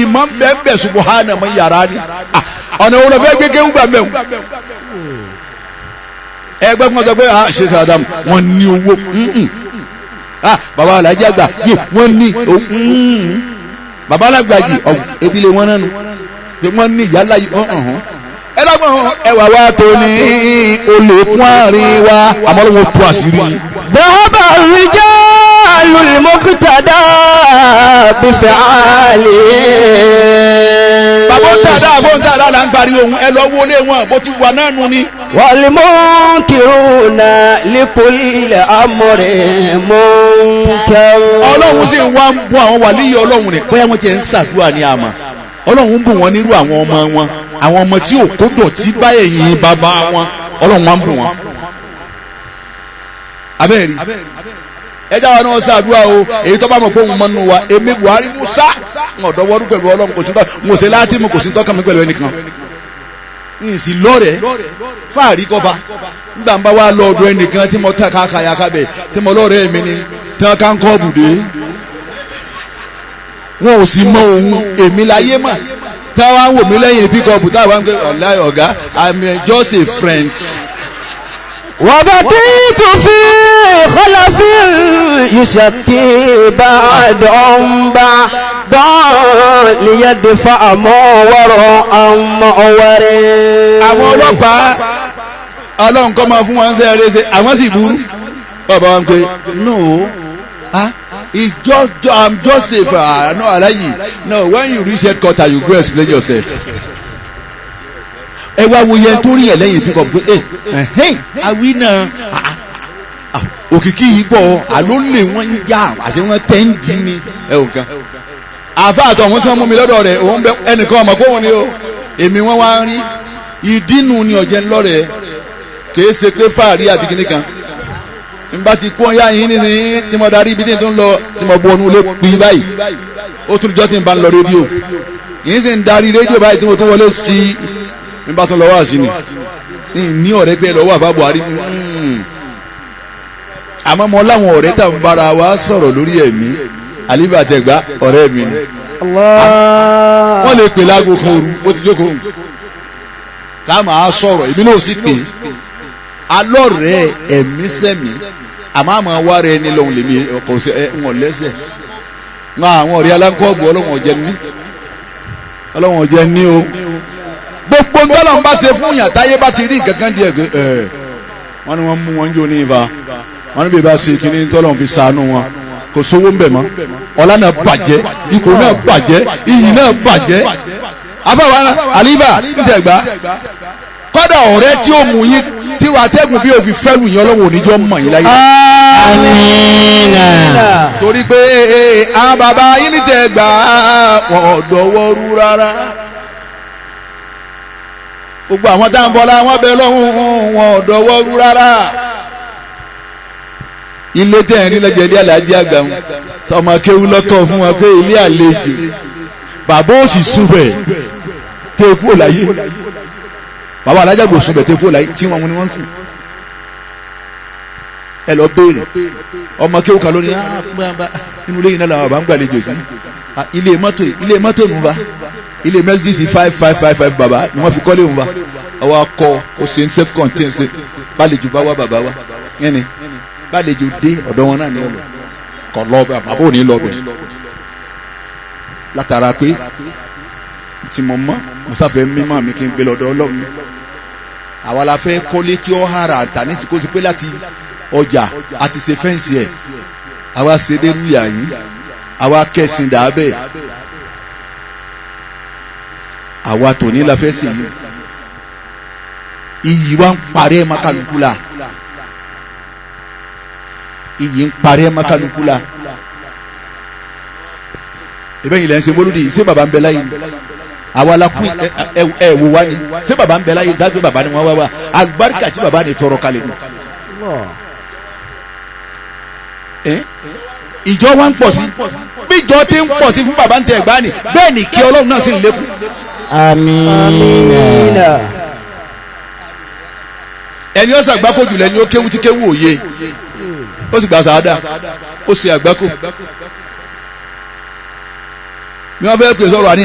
ìmọ̀ bẹ́ẹ̀ subuhana mọ yàrá ni ọ̀nà òun lọ́fẹ́ gbé kéwù gbà mẹ́wù ẹgbẹ́ fún ọjọ́ pé Sheikh Adam wọ́n ní owó baba alájà gbà yé wọ́n ní baba alágbàjì ebile wọn nánu wọ́n ní ìyálà yìí ẹlọ́gbọ̀n ẹwà wa tó ní olùkún àárín wa àmọ́ ló wọ́n tó àṣírí. ذهب الرجال المقتدى بفعاله. bàbá ń tàdá àbọ̀ ń tàdá là ń parí ohun ẹ lọ wọlé wọn bó ti wà náà nù ni. والمنكرون لكل أمر منكر. ọlọ́run sì ń wá ń bú àwọn wàlíyé ọlọ́run rẹ̀ bóyá wọ́n ti ń ṣàdúrà ní àmọ́ ọlọ́run ń bù wọ́n nírú àwọn ọmọ wọn àwọn ọmọ tí ò kó dọ̀tí bá ẹ̀yìn bàbá wọn ọlọ́run wá ń bù wọ́n. abẹ́rẹ́ ẹja wa náà ṣàdúrà o èyí tó bá mọ̀ pé òun mọ́ nù wa èmi Buhari Musa ń ọ̀dọ́wọ́dún pẹ̀lú ọlọ́run kò sí tọ́ mo ṣe láti mo kò sí tọ́ka mi pẹ̀lú ẹnìkan ìsì lọ́rẹ̀ fáàrí kọfà nígbà ń bá wa lọ ọ̀dọ̀ ẹnìkan tí mo ta káàkiri kábẹ̀ tí mo lọ́ọ̀rẹ́ mi ni tí wọ́n ká ń kọ́ bùdé wọn ò sì mọ òun èmi láyé mà táwa ń wò mí lẹ́yìn píkọ́ọ̀bù táwa ń gbé ọ̀la ọ̀gá I'm just a friend. وبقيت في خلف يشكي بعدهم بعدا ليدفع ما وراء مأور. àwọn ọlọ́pàá ọlọ́run kọ́ máa fún wọn ṣe eré ṣe àwọn sì burú bàbá wọn pé no it's just I'm just safe no alayi no when you reach headquarter you go explain yourself. ẹ wá wo yẹn tó rí ẹ lẹ́yìn bí kò pé àwí náà òkìkí yìí bọ̀ àló lè wọ́n yá àti wọ́n tẹ́ ń dín ní ẹ ò kan. àfa àtọ̀ wọn tí wọ́n mú mi lọ́dọ̀ rẹ̀ òun bẹ ẹnìkan ọmọ kó wọn ni o èmi wọn wá ń rí ìdínú ni ọ̀jẹ̀ ńlọ́rẹ̀ kìí ṣe pé fáàrí àbí kíní kan n bá ti kó yá yín nísìnyí tí mo darí ibi tí n tó ń lọ tí mo bọ́ ọ́nú lé pí báyìí ó tún jọ́ tí n bá ń lọ rédíò yìí sì ń darí rédíò báyìí tí mo tún wọlé sí n bá tún lọ́wọ́ àṣìní ní ọ̀rẹ́ pé lọ́wọ́ àfa Buhari àmọ́ mo láwọn ọ̀rẹ́ tá n bára wa sọ̀rọ̀ lórí ẹ̀mí àlíbà àtẹ̀gbá ọ̀rẹ́ mi ni wọ́n lè pè láago kan òru bó ti jókòó ká máa sọ̀rọ̀ èmi náà sì pè alọ́rẹ̀ẹ́ ẹ̀mí sẹ́mi àmọ́ àmọ́ wá rẹ̀ ní lọ́hùn lèmi ọkọ̀ ṣe wọn lẹ́sẹ̀ wọn àwọn ọ̀rẹ́ aláǹkọ́ọ̀bù ọlọ́wọ̀n ọ̀jẹ̀ ní ọlọ́wọ̀n ọ̀jẹ̀ ní o gbogbo ńlọ́lọ́ ń bá ṣe fún yàn táyé bá ti rí nǹkan kan díẹ̀ pé wọ́n ní wọ́n mú wọn jó ní ibà wọ́n ní bí ibà ṣe kíní tọ́lọ́ fi ṣàánú wọn kò sówó ń bẹ̀ mọ́ ọlá náà bàjẹ́ ipò náà bàjẹ́ iyì náà bàjẹ́ afáwọn àlífà ń tẹ̀gbá kọ́dà ọ̀rẹ́ tí ó mú yín tí wàá tẹ́gùn bí òfin fẹ́lù yín ọlọ́run oníjọ́ mọ̀ yín láyé. Àmín. torí pé àwọn bàbá yín ní tẹ̀gbá wọn ò dọ̀wọ́ rú rárá gbogbo àwọn tá à ń bọ́lá wọn bẹ lọ́hùn wọn ò dọ̀wọ́ rú rárá ilé tẹ̀rín lọ́jọ́ ilé alájí àgbà wọn sọmọ kéwú lọ́kọ̀ fún wọn pé ilé àlejò bàbá òsì súnbẹ̀ tẹ kú òláyé bàbá alájà gbò súnbẹ̀ tẹ kú òláyé tí wọn ni wọ́n sùn ẹ lọ béèrè ọmọ kéwú kan lónìí inú ilé yìí náà làwọn bàbá ń gbàlejò sí ilé mọ́tò nù bá ilé Mercedes 5555 bàbá ni wọ́n fi kọ́lé wọn bá ọwọ́ akọ òsè self contained ṣe bàlejò bá wá bàbá wa yẹn ni bàlejò dé ọ̀dọ̀ wọn náà ní ọ̀lọ́ kọ̀ lọ́ọ̀bẹ àbábọ̀ ní lọ́ọ̀bẹ látara pé tí mo mọ́ musafẹ́ mímọ́ mi kí n gbé lọ́dọ̀ ọlọ́run àwa la fẹ́ kọ́lé tí ó hara àtà ní sìkò sí pé láti ọjà àti ṣe fẹ́ǹsì ẹ̀ àwa ṣe dé rúyà yín àwa kẹsìn dàbẹ̀ àwa tòní la fẹ́ ṣe yìí iyì wa ń parẹ́ makaluku la iyì ń parẹ́ makaluku la ìbẹ́ yìí lẹ́yìn ṣe mọ́lúdì ṣé baba ń bẹ láyé àwa la kú ẹ wò wá ni ṣé baba ń bẹ láyé dágbé baba ni wọ́n wá wá alibarika tí baba ni tọrọ kalẹ̀ nù. ìjọ wa ń pọ̀ sí bí ìjọ ti ń pọ̀ sí fún baba ń tẹ ẹ̀gbá ni bẹ́ẹ̀ ni kí ọlọ́run náà sì ń lékún. Amina. ẹni ọ̀sán àgbákò jùlọ ẹni ó kéwú tí kéwú òye ó sì gba sàádà ó sì àgbákò mi wọn fẹ́ pè sọ̀rọ̀ àní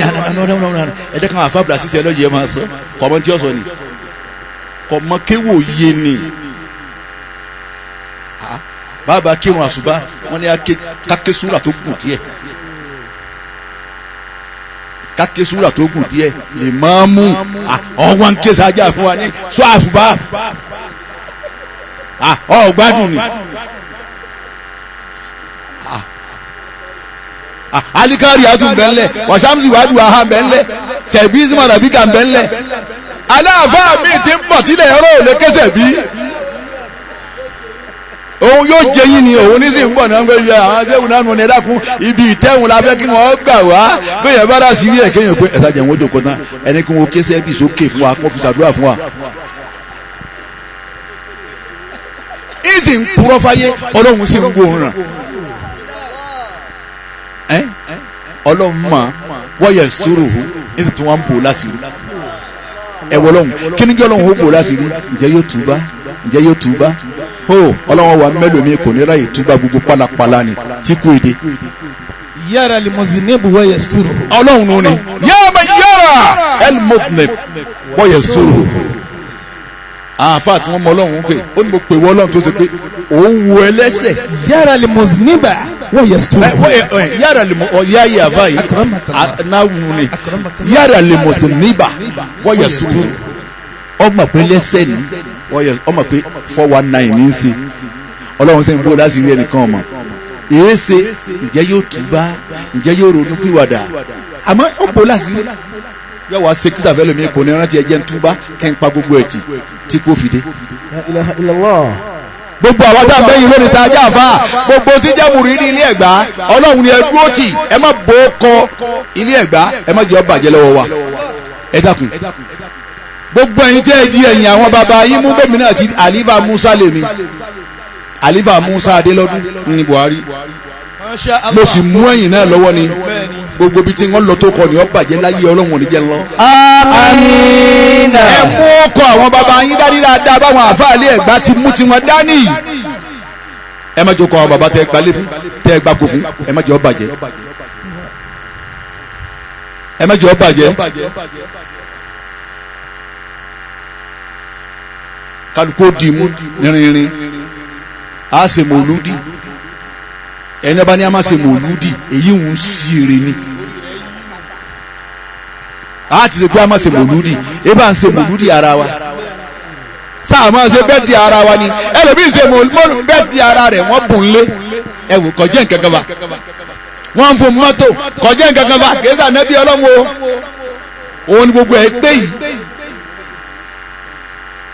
ẹ̀jẹ̀ kan àfàbùlà sísẹ lọ́yẹ̀ máa sọ kọ̀mọ́ tí ó sọ ni kọ̀mọ́ kéwú òye ni bàbá kírun àṣùbà wọn ni káké súrà tó gùn díẹ̀ káké súrà tó gùn díẹ̀ lè máa mú ọwọ́n ké sájà fún wa ní sọ àṣùbà ọgbádùn ni alikari atun bẹ́ńlẹ̀ wasamsi wadu aha bẹ́ńlẹ̀ sẹ̀bí simarabika bẹ́ńlẹ̀ aláàfáà mi ti ń bọ̀ tílẹ̀ ẹ̀rọ ò lè kẹsẹ̀ bí òun yóò jẹ yín ni òun ní sì ń bọ̀ náà ń gbé yẹ àwọn sẹ́wọ̀n náà nù ní ẹ̀dá kun ibi ìtẹ́wọ̀n la fẹ́ kí wọ́n gbà wá bẹ́ẹ̀ bá dà sí rí ẹ̀ kéèyàn pé ẹ̀sà jẹ̀ wọ́n jòkó náà ẹni kí wọ́n kẹsẹ̀ bí sókè fún wa kó fi ṣàdúrà fún wa. ìsì ń kúrọ́ fáyé ọlọ́run sì ń gbóòórùn ọlọ́run mọ̀ wọ́yẹ̀ sùúrù ìsì tí wọ́n ń bò láṣìírí ẹ̀wọ̀ ọlọ́run kí ni jẹ́ ọlọ́run ó bò láṣìírí ǹjẹ́ yóò túbá ǹjẹ́ yóò túbá ó ọlọ́run wa mẹ́lòmíì kò ní ráyè túbá gbogbo pálapàla ni tí kú èdè. yàrá limozinibu wọ́yẹ̀ sùúrù. ọlọ́run nù ni yàrá elmotneb wọ́yẹ̀ sùúrù àáfà tí wọ́n mọ ọlọ́run pé ó ní mo pè wọ́ ọlọ́run tó ṣe pé òun wo ẹlẹ́sẹ̀. yàrá limoziniba wọ́yẹ̀ sùúrù. yàrá limọ ọ̀yáyé àfà yìí náà nù ni yàrá limoziniba wọ́yẹ̀ sùúrù ọmọ pé lẹ́sẹ̀ ni ọmọ pé 419 ní í ṣe ọlọ́run sẹ́yìn bó láti rí ẹnìkan ọmọ èé ṣe ǹjẹ́ yóò túbá ǹjẹ́ yóò ronú pìwàdà àmọ́ ó bó láti rí yóò wá ṣe kíṣà fẹ́lẹ̀ mi kò ní rántí ẹjẹ́ ń túbá kẹ́ ń pa gbogbo ẹ̀ tí kò fìdé. gbogbo àwọn tá a bẹ́yìn lónìí tá a já àfa gbogbo tí jẹ́ mùrídìí ilé Ẹ̀gbá ọlọ́run ni ẹ dúró tì ẹ má bò ó kọ ilé Ẹ̀gbá ẹ má jẹ́ ó bàjẹ́ lọ́wọ́ wa ẹ dákun gbogbo ẹ̀yin tẹ́ ẹ di ẹ̀yìn àwọn baba yín mú bẹ́ẹ̀ mi náà ti Àlífà Musa lèmi Àlífà Musa Adélọ́dún ní Buhari mo sì mú ẹ̀yìn náà lọ́wọ́ ni gbogbo bíi tí wọ́n lọ tó kọ ni ó bàjẹ́ láyé ọlọ́run ò ní jẹ́ lọ. Amina. ẹ mú ọkọ àwọn baba yín dání dáadáa báwọn àfáàlì Ẹ̀gbá ti mú tiwọn dání ẹ má jókòó àwọn baba tẹ ẹ gbalẹ fún tẹ ẹ gbàkó fún ẹ má jẹ́ ó bàjẹ́ ẹ má jẹ́ ó bàjẹ́. kálukó dìímú nírinrin a ṣe mòlúdì ẹni bá ní a máa ṣe mòlúdì èyí ń sí ire ni a ti ṣe pé a máa ṣe mòlúdì e bá ń ṣe mòlúdì ara wa sáà máa ṣe bẹ́ẹ̀ di ara wa ni ẹlòmíì ṣe mòlúdì bẹ́ẹ̀ di ara rẹ̀ wọ́n bùn lé ẹ wò kọjá nǹkan kan bá wọ́n ń fún mọ́tò kọjá nǹkan kan bá kèésì ànábì ọlọ́mọ òun ni gbogbo ẹ̀ gbé yìí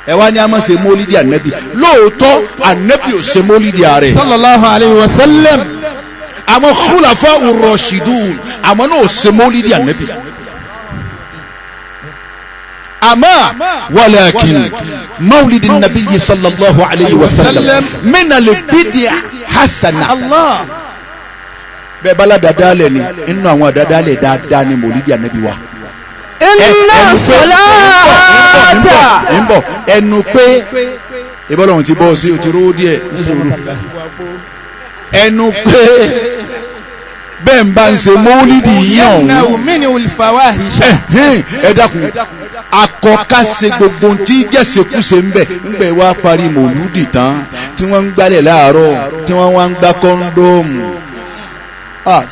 ẹ wá ní a máa ṣe mólídìí ànábì lóòótọ́ ànábì ò ṣe mólídìí ààrẹ. sallallahu alayhi wa sallam. àmọ́ khulafa ur-rashidun àmọ́ náà ò ṣe mólídìí ànábì. àmọ́ walakin mawlidi nabiyyi sallallahu alayhi wa sallam mina le bidia hasana. bẹ́ẹ̀ bá ládàá lẹ̀ ni inú àwọn àdáda lẹ̀ dáadáa ni mólídìí ànábì wa. Inna salata. ń bọ̀ ẹnu pé ìbọ́lọ́hún ti bọ́ sí o ti rówó díẹ̀ nísòro ẹnu pé bẹ́ẹ̀ ń bá ń ṣe mọ́lídì yín ọ̀hún ẹ dákun akọ́kàṣe gbogbo tí jẹ́sẹ̀kúṣe ń bẹ̀ ńgbẹ̀ wá parí mọ́lúdì tán tí wọ́n ń gbálẹ̀ láàárọ̀ tí wọ́n wá ń gbá kọ́ńdọ́ọ̀mù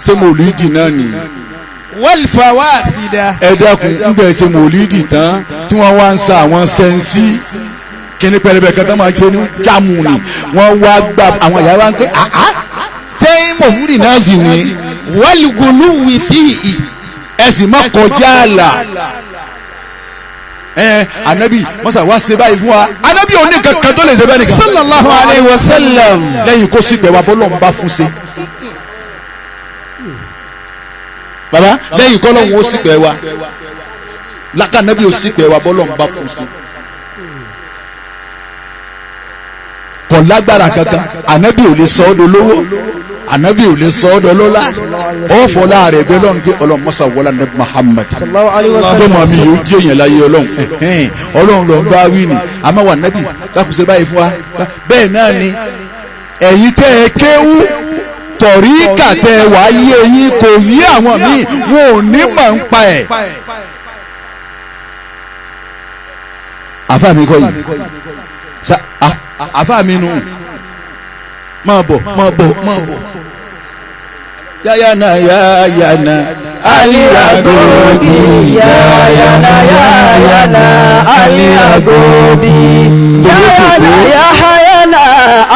ṣé mọ́lúdì náà nìyí wal-fawasida. ẹ dákun ń bẹ̀ ṣe mòlídì tán tí wọ́n wá ń sa àwọn sẹ́ńsì kíní pẹlẹbẹ kan tó máa jẹ ní jámù ni wọ́n wá gba àwọn ìyá wa ń pẹ́ tẹ́yìn mòlúdì náà sì ní. wal-guluwi fihi. ẹ sì má kọjá àlà anabi mọ́sá wá ṣe báyìí fún wa anabi ò ní kankan tó lè ṣe bẹ́ẹ̀ nìkan. sallallahu alayhi wa sallam. lẹ́yìn kó sì pẹ̀ wá bọ́lọ̀ ń bá fún ṣe. baba lẹ́yìn kọ́ lọ́hùn ó sì pẹ̀ wá lákà anabi ò sì pẹ̀ wá bọ́lọ̀ ń bá fún ṣe. kò lágbára kankan anabi ò lè sọ ọ́ dolówó anabi ò lè sọ ọ́ dọlọ́lá ó fọlá rẹ̀ bẹ́ẹ̀ lọ́nà pé ọlọ́run mọ́sá wọlé anabi Muhammad tó mọ̀ mi yóò jẹ́ èèyàn láyé ọlọ́run ọlọ́run ló ń bá wí ni àmọ́ wà anabi dákùsẹ́ báyìí fún wa bẹ́ẹ̀ náà ni ẹ̀yin tẹ́ ẹ kéwú tọ̀ríkà tẹ́ ẹ wá yé yín kò yí àwọn míì wọn ò ní mọ̀ ń pa ẹ̀. àfa mi kọ́ yìí àfa mi nù máa bọ̀ yáyàna aliyagodi yáyàna aliyagodi yáyàna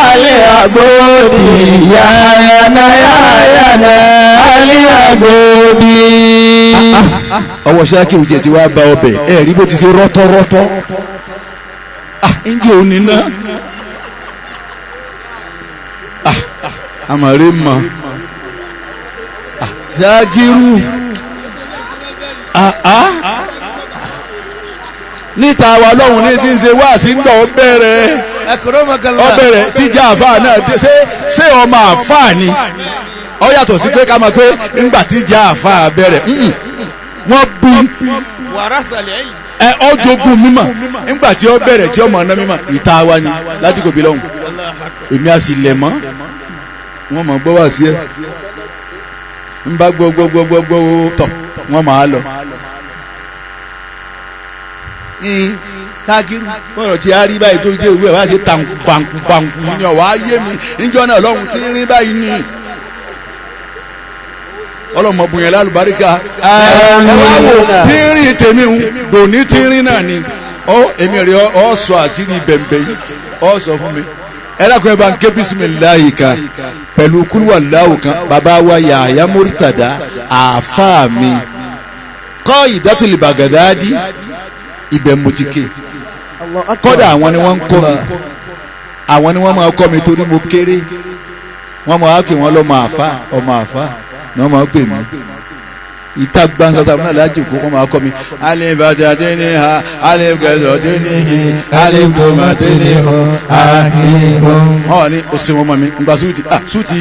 aliyagodi yáyàna aliyagodi. ọwọ́ Ṣakiru jẹ́ ti wá bá ọbẹ̀ ẹ̀ rí bó ti ṣe rọ́tọ́rọ́tọ́ ǹjẹ́ òní náà amare ma Ṣakiru níta wa lọ́hùn ní ti ń ṣe wá sí gbọ́ ọbẹ̀rẹ̀ tíjà àfa náà ṣé ọmọ àfa ni ó yàtọ̀ sí pé ká mọ̀ pé ńgbà tíjà àfa bẹ̀rẹ̀ wọ́n bu ọjọ́gun mímọ̀ ńgbà tí ó bẹ̀rẹ̀ tí ọmọ ọ̀nà mímọ̀ ìta wa ni láti kò bí lọ́hùn èmi a sì lẹ̀ mọ́ wọ́n mọ̀ gbọ́ wá sí ẹ ń bá gbọ́ tọ̀ wọ́n máa lọ. Ṣakiru bọ́ọ̀rọ̀ tí a rí báyìí tó dé ìwé ẹ̀ wá ṣe tàǹkù ní ọ̀wá ayé mi níjọ́ náà lọ́hùn tí ń rí báyìí ní ọlọ́mọbùn yẹn lálùbáríkà ẹ wá wò tí ń rí tèmi ń dòní tí ń rí náà ni èmi rẹ̀ ọ́ sọ àṣírí bẹ̀m̀bẹ̀ yìí ọ́ sọ fún mi ẹlẹ́kùn ẹ̀ bá ń ké bisimilayi kan pẹ̀lú kúlúwàláwù kan bàbá wa Yahya Murtada àáfàá mi kọ́ ìdátòlì Baghdadi ibẹ̀ mọ̀tíkè kọ́dà àwọn ni wọ́n ń kọ́ mi àwọn ni wọ́n máa kọ́ mi torí mo kéré wọ́n máa kí wọ́n lọ́mọ àfa ọmọ àfa ni wọ́n máa pè mí ìta gbansata náà lájú kó wọ́n máa kọ́ mi alif bàtàtẹ́ni ha alif kẹsọ̀tẹ́ni hi alif gbọmọtẹ́ni ho ahihun. wọ́n wà ní oṣù wọn mọ̀ mi ngba súùtì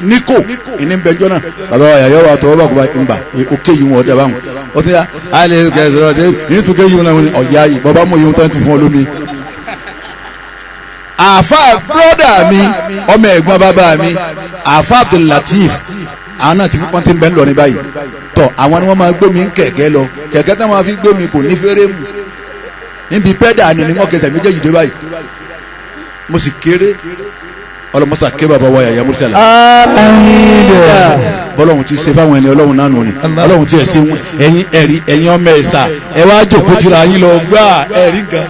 níkò ìní bẹjọ́ náà bàbá wa yàyọ́ wa tọwọ́ bá kó bá ngba òkè yìí wọn ọ̀dà báwọn ó tún yà alif kẹsọ̀tẹ́ni yìí tún kéyìí wọn náà ọ̀yá yìí bàbá mọ̀ yìí wọn tán ti fún ọ lómi. àfa bírọ́dà mi ọmọ ẹ̀gbọ́n bàbá mi àfa Abdul Latif àwọn náà ti wọ́n ti ń bẹ́ ń lọ ní báyìí tọ́ àwọn ni wọ́n máa gbé mi ń kẹ̀kẹ́ lọ kẹ̀kẹ́ tí wọ́n máa fi gbé mi kò ní fẹ́rẹ́ mu níbi pẹ́dà ni wọ́n kẹsẹ̀ méjèèjì dé báyìí mo sì kéré ọlọmọsà ké bàbá wa Yahya Murtada. bọ́lọ́hún ti ṣe fáwọn ẹni ọlọ́run náà nù ni ọlọ́run ti ẹ̀ ṣe ẹ̀yin ọmọ ẹ̀sà ẹ wá jòkó tira yín lọ gbá ẹ̀rí nǹkan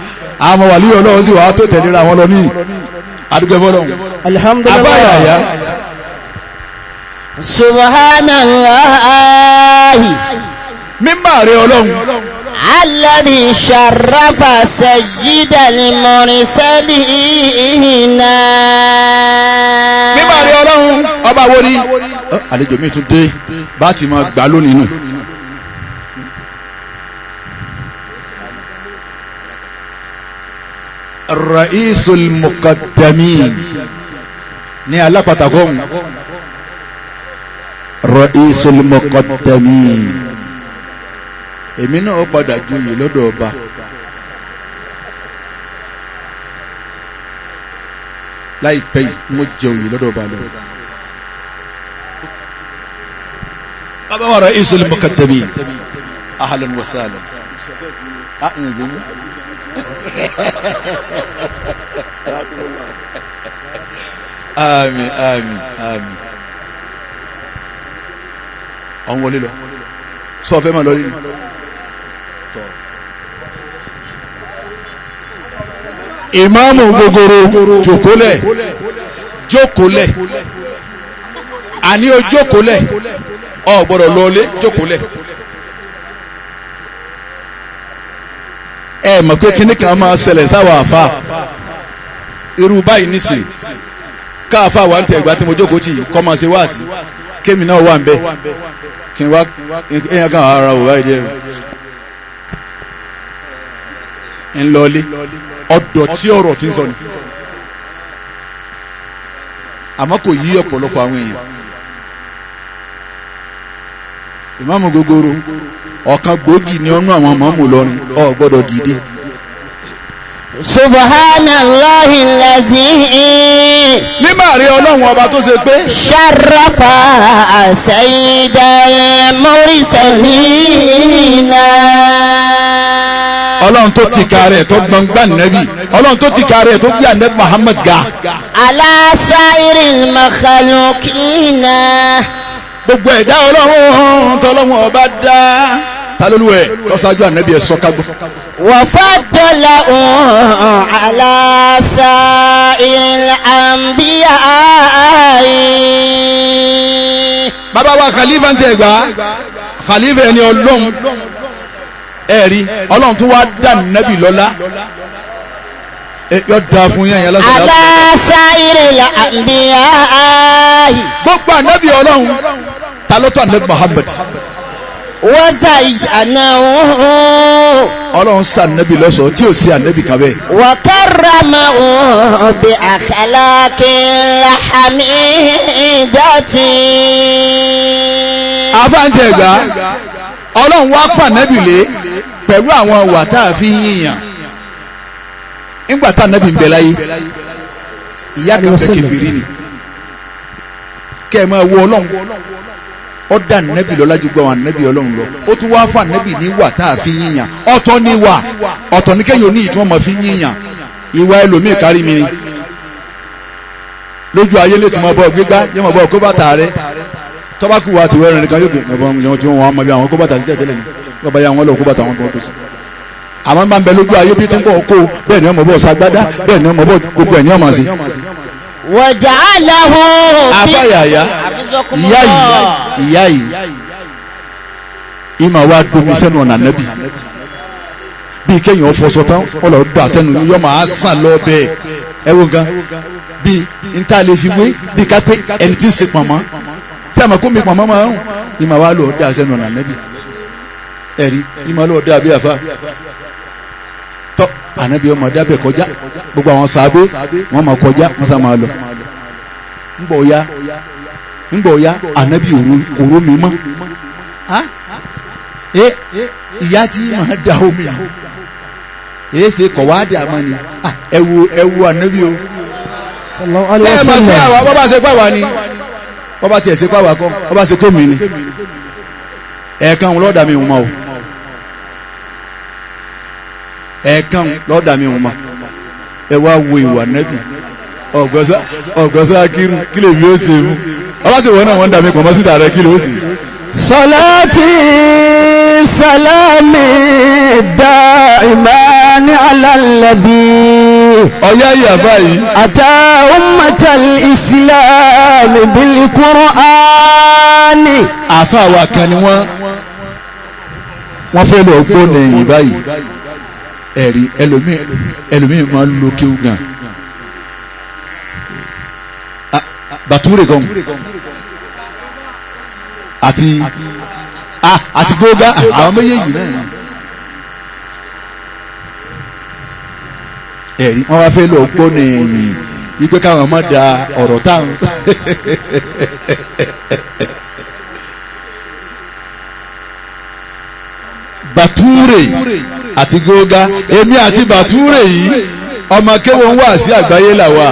àwọn wàlíì ọlọ́run sì wàá tó tẹ̀léra wọn lọ ní àdúgbò bọ́lọ́hún. alhamdulilayi. subhanallahi. mímọ́ rẹ ọlọ́run. alladhi sharrafa sayyidal mursalina. mímọ́ rẹ ọlọ́run ọba wo ni. àlejò mi tún dé bá ti máa gbà lónìí nù. Ra'isul Muqaddamin ní alápàtàkọ́ Ra'isul Muqaddamin èmi náà padà joyè lọ́dọ̀ ọba láìpẹ́ yìí mo jẹ oyè lọ́dọ̀ ọba lọ. bàbá wa Ra'isul Muqaddamin ahlan wa sahlan. Àmín àmín àmín. ọ̀n wọlé lọ sọ fẹ́ máa lọ nínú. ìmáàmù gogoro jókòólẹ̀ àní o jókòólẹ̀ o gbọ́dọ̀ lọlé jókòólẹ̀. ẹ mọ̀ pé kíní kan máa ṣẹlẹ̀ sáwọ́ àfa irú báyìí nísìn káàfà wà ń tẹ̀ ìgbà tí mo jókòó tì kọ́ máa ṣe wáàsí kémi náà wà ń bẹ kí n wá èèyàn kan ara wò báyìí díẹ̀ ń lọlé ọ̀dọ̀ tí ọ̀rọ̀ ti ń sọ ni àmọ́ kò yí ọ̀pọ̀lọpọ̀ àwọn èèyàn ìmáàmù gogoro ọ̀kan gbòógì ni ọ̀nù àwọn mọ̀ọ́mù lọ́rin ọ̀ gbọ́dọ̀ dìde. subhanallahi allazi. mímọ̀ rí ọlọ́run ọba tó ṣe pé. sharrafa sayyidal mursalina. ọlọ́run tó ti ka rẹ̀ tó gbọ̀ngbà nẹ́bí ọlọ́run tó ti ka rẹ̀ tó gbé ànẹ́bí Muhammad ga. ala sa'iril makhluqina. gbogbo ẹ̀dá ọlọ́run tọ́lọ́run ọba dá talolu ẹ̀ lọ́sàájú ànẹ́bí ẹ̀ sọ́kágbó. wa faddalahu ala sa'iril anbiya'i. bàbá wa khalifa ń tẹ̀ gbà khalifa ẹni ọlọ́run ẹ̀rí ọlọ́run tó wá dá nẹ́bí lọ́lá yọ da fún yẹn lọ́sọ̀dá. ala sa'iril anbiya'i. gbogbo ànẹ́bí ọlọ́run ta ló tó ànẹ́bí Muhammad. wa zayyanahu. ọlọ́run sa ànẹ́bí lọ́sọ̀ọ́ tí ò sí ànẹ́bí kan bẹ́ẹ̀. wa karramahu bi akhlaqil hamidati. àfáàntì ẹ̀gbá ọlọ́run wá pa ànẹ́bí lé pẹ̀lú àwọn ìwà tá a fi yíyan ńgbà tá ànẹ́bí ń bẹ láyé ìyá kan bẹ kẹfìrí ni kẹ́ ẹ máa wo ọlọ́run ó dá ànẹ́bí lọ lájú gbọ́ àwọn ànẹ́bí ọlọ́run lọ ó tún wá fún ànẹ́bí ní ìwà tá a fi yíyan ọ̀tọ̀ ni wà ọ̀tọ̀ ni kẹ́yìn oníyì tí wọ́n máa fi yíyan ìwà ẹlòmíì kárí mi ni lójú ayé lè ti máa bọ̀ gbígbá yóò máa bọ̀ kó bàtà rẹ tọ́ba kú wa ti wẹ́rẹ́ nìkan yóò gbé ẹ̀bọ̀n tí wọ́n máa bí àwọn kó bàtà sí tẹ̀tẹ̀lẹ̀ ni bàbá yà wọ́n lọ kó bàtà wọn kó sí. àmọ́ máa ń bẹ lójú ayé bí tí ń bọ̀ kó bẹ́ẹ̀ ni wọ́n mọ̀ bọ̀ sagbádá bẹ́ẹ̀ ni wọ́n mọ̀ bọ̀ gbogbo ẹ̀ ní ọmọ sí. waja'alahu. afáyàyà ìyá yìí ìmọ̀ wa domi sẹ́nu ọ̀nà nẹ́bì bíi kéèyàn fọṣọ tán ọlọ́ dà sẹ́nu yọ máa sàn lọ bẹ́ẹ̀ ẹ wo gan bíi níta lè fi wé bíi ká pé ẹni tí ń ṣe pọ̀nmọ́ sí àmọ́ kó mi pọ̀nmọ́ máa ń ìmọ̀ wa lọ dà sẹ́nu ọ̀nà nẹ́bì ẹ̀rí ìmọ̀ lọ dà bí àfa tọ́ ànábi ọmọ dábẹ́ kọjá gbogbo àwọn sàábé wọ́n máa kọjá wọ́n sá máa lọ ńgbọ̀ ya ànábi òró mi mọ́ ìyá tí máa da omi èyí ṣe kọ̀ wá dà mọ́ ni ẹwu ànábi o ṣé ẹ máa gbé àwa bọ́bá ṣe pàwá ni bọ́bá tiẹ̀ ṣe pàwá kọ́ bọ́bá ṣe kó mi ni ẹ̀ẹ̀kan lọ́ọ̀dà mi ò mọ̀ o ẹ̀ẹ̀kan lọ́ọ̀dà mi ò mọ̀ ẹ wá wo ìwà nẹ́bì ọ̀gọ́sá kírun kí lè fi ó ṣe mú ọba tí wọ́n náà wọ́n dà mí pọ̀nmọ́ síta rẹ kí lè ó ṣe. salati salami da'imani ala nabi. ọ̀yá ìyàbá yìí. ata ummatal islam bil qur'ani. àfa wa kan ni wọ́n fẹ́ lọ gbọ́ lẹ́yìn báyìí ẹ̀rí ẹlòmíì máa ń lo kéwù gan bàtúrè gan àti gógá àwọn méjèèjì náà ẹ̀rí wọ́n wá fẹ́ lọ gbọ́ lẹ́yìn ipe káwọn má da ọ̀rọ̀ táwọn bàtúrè àti gógá èmi àti bàtúrè yìí ọmọ kéwọn wà sí àgbáyé làwà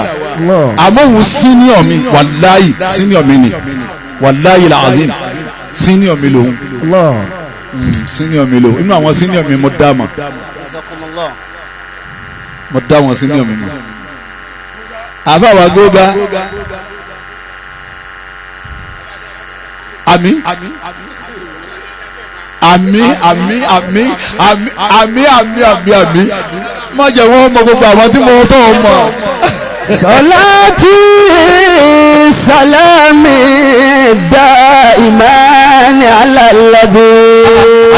àmọ́ òun senior mi wàláyì senior mi ni wàláyì làzim senior mi lòun senior mi lòun inú àwọn senior mi mo dá mọ̀ mo dá wọn senior mi mọ̀ àfàwà gógá àmì má jẹ́ wọ́n mọ gbogbo àwọn tí mo tọ́ ọ mọ̀. salati بالسلام دائما على الذي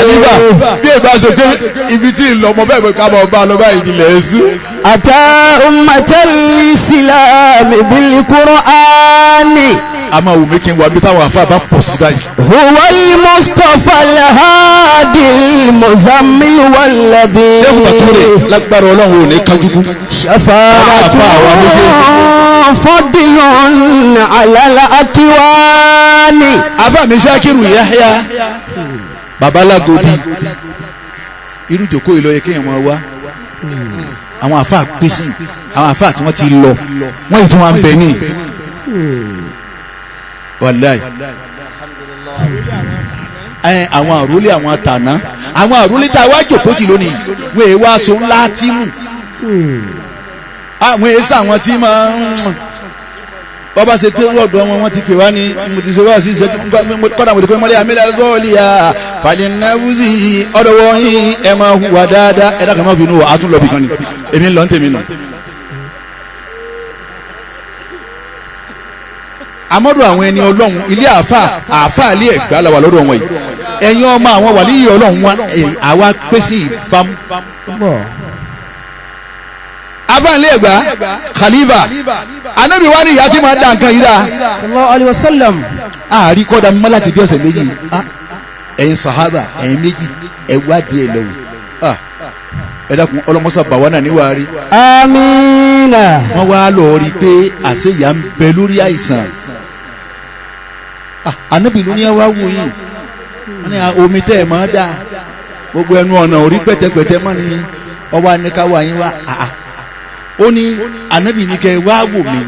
àdìbà bí ẹ bá ṣe pé ibi tí ń lọ ọmọ bẹ́ẹ̀ ká máa bá a lọ báyìí nílẹ̀ ẹ̀sùn. أتى أمة الإسلام بالقرآن a máa wù mí kí n wá bí táwọn afá bá pọ̀ sí báyìí. هو المصطفى الهادي المزمل والذي ṣé kò tó lè lágbára ọlọ́run ò ní kánjúkú. شفاعته فضل على الأكوان. afá mi Ṣakiru Yahya babalágobi irú ìjókòó yìí ló yẹ kéèyàn máa wá àwọn àfáà pèsè àwọn àfáà tí wọ́n ti lọ wọ́n yìí tí wọ́n ń bẹ ní wàláì àwọn àrólé àwọn àtàná àwọn àrólé tá a wá jòkó tì lónìí wọ́n èé wá so ńlá tí mù àwọn èé sàwọn tí máa ń bọ́bá ṣe pé rọ̀dọ̀ wọn ti pè wá ní mo ti ṣe wá sí ìṣẹ́jú kọ́dà mo ti pé mọ́lẹ́ àmìlẹ̀ gọ́ọ̀lì yá fàdínàwùsì ọ̀dọ̀wọ́ yín ẹ máa hùwà dáadáa ẹ̀dá kan máa bínú wọ àtúnlọ́bì kan ni èmi ń lọ ń tèmi nù. amọ́dọ̀ àwọn ẹni ọlọ́run ilé àáfàá ilé ẹ̀gbá la wà lọ́dọ̀ wọn yìí ẹ̀yin ọmọ àwọn wàlíyìí ọlọ́run wa àwa pèsè ìbámu. afaanle ẹgba khalifa anabi wa ni ìyá tí máa da nǹkan yìí la. sallallahu alayhi wa sallam. àárí kọ́dà mímọ́ láti bí ọ̀sẹ̀ méjì ẹ̀yin sahaba ẹ̀yin méjì ẹ̀ wádìí ẹ̀ lọ́wọ́ ẹ dákun ọlọmọsá bàwá náà níwáárí. amiina. wọ́n wá lọ rí i pé àṣeyà ń bẹ lórí àìsàn. anabi ló ní ẹ wá wò yín wọ́n ní omi tẹ́ ẹ̀ máa dà gbogbo ẹnu ọ̀nà orí pẹ̀tẹ̀pẹ̀tẹ̀ mọ́ ni ọwọ́ anìkáwá yín wá ó ní anabi ní kẹ́ ẹ wá wò mí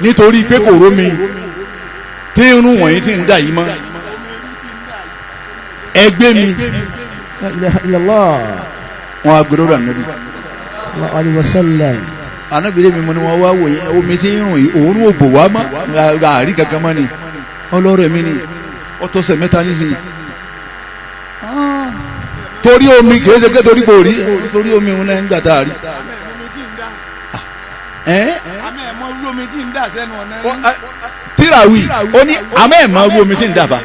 nítorí pé kò ró mi tí irun wọ̀nyí ti ń dà yìí mọ́ ẹgbẹ́ mi wọn agbèrò rà anabi anabi lè mi mọ ni wọn wá wò yẹn omi tí ń rùn yìí òun ò bò wá mọ́ àárí kankan mọ́ ni ọlọ́rẹ̀ mi ni ọtọ́sẹ̀ mẹ́ta nísìnyí torí omi kìí ṣe pé torí kò rí torí omi òun náà ń gbà tá a rí. àmọ́ ẹ̀ mọ irú omi tí ń dà sẹ́nu ọ̀nà. tíráwì ó ní àmọ́ ẹ̀ mọ irú omi tí ń dà fa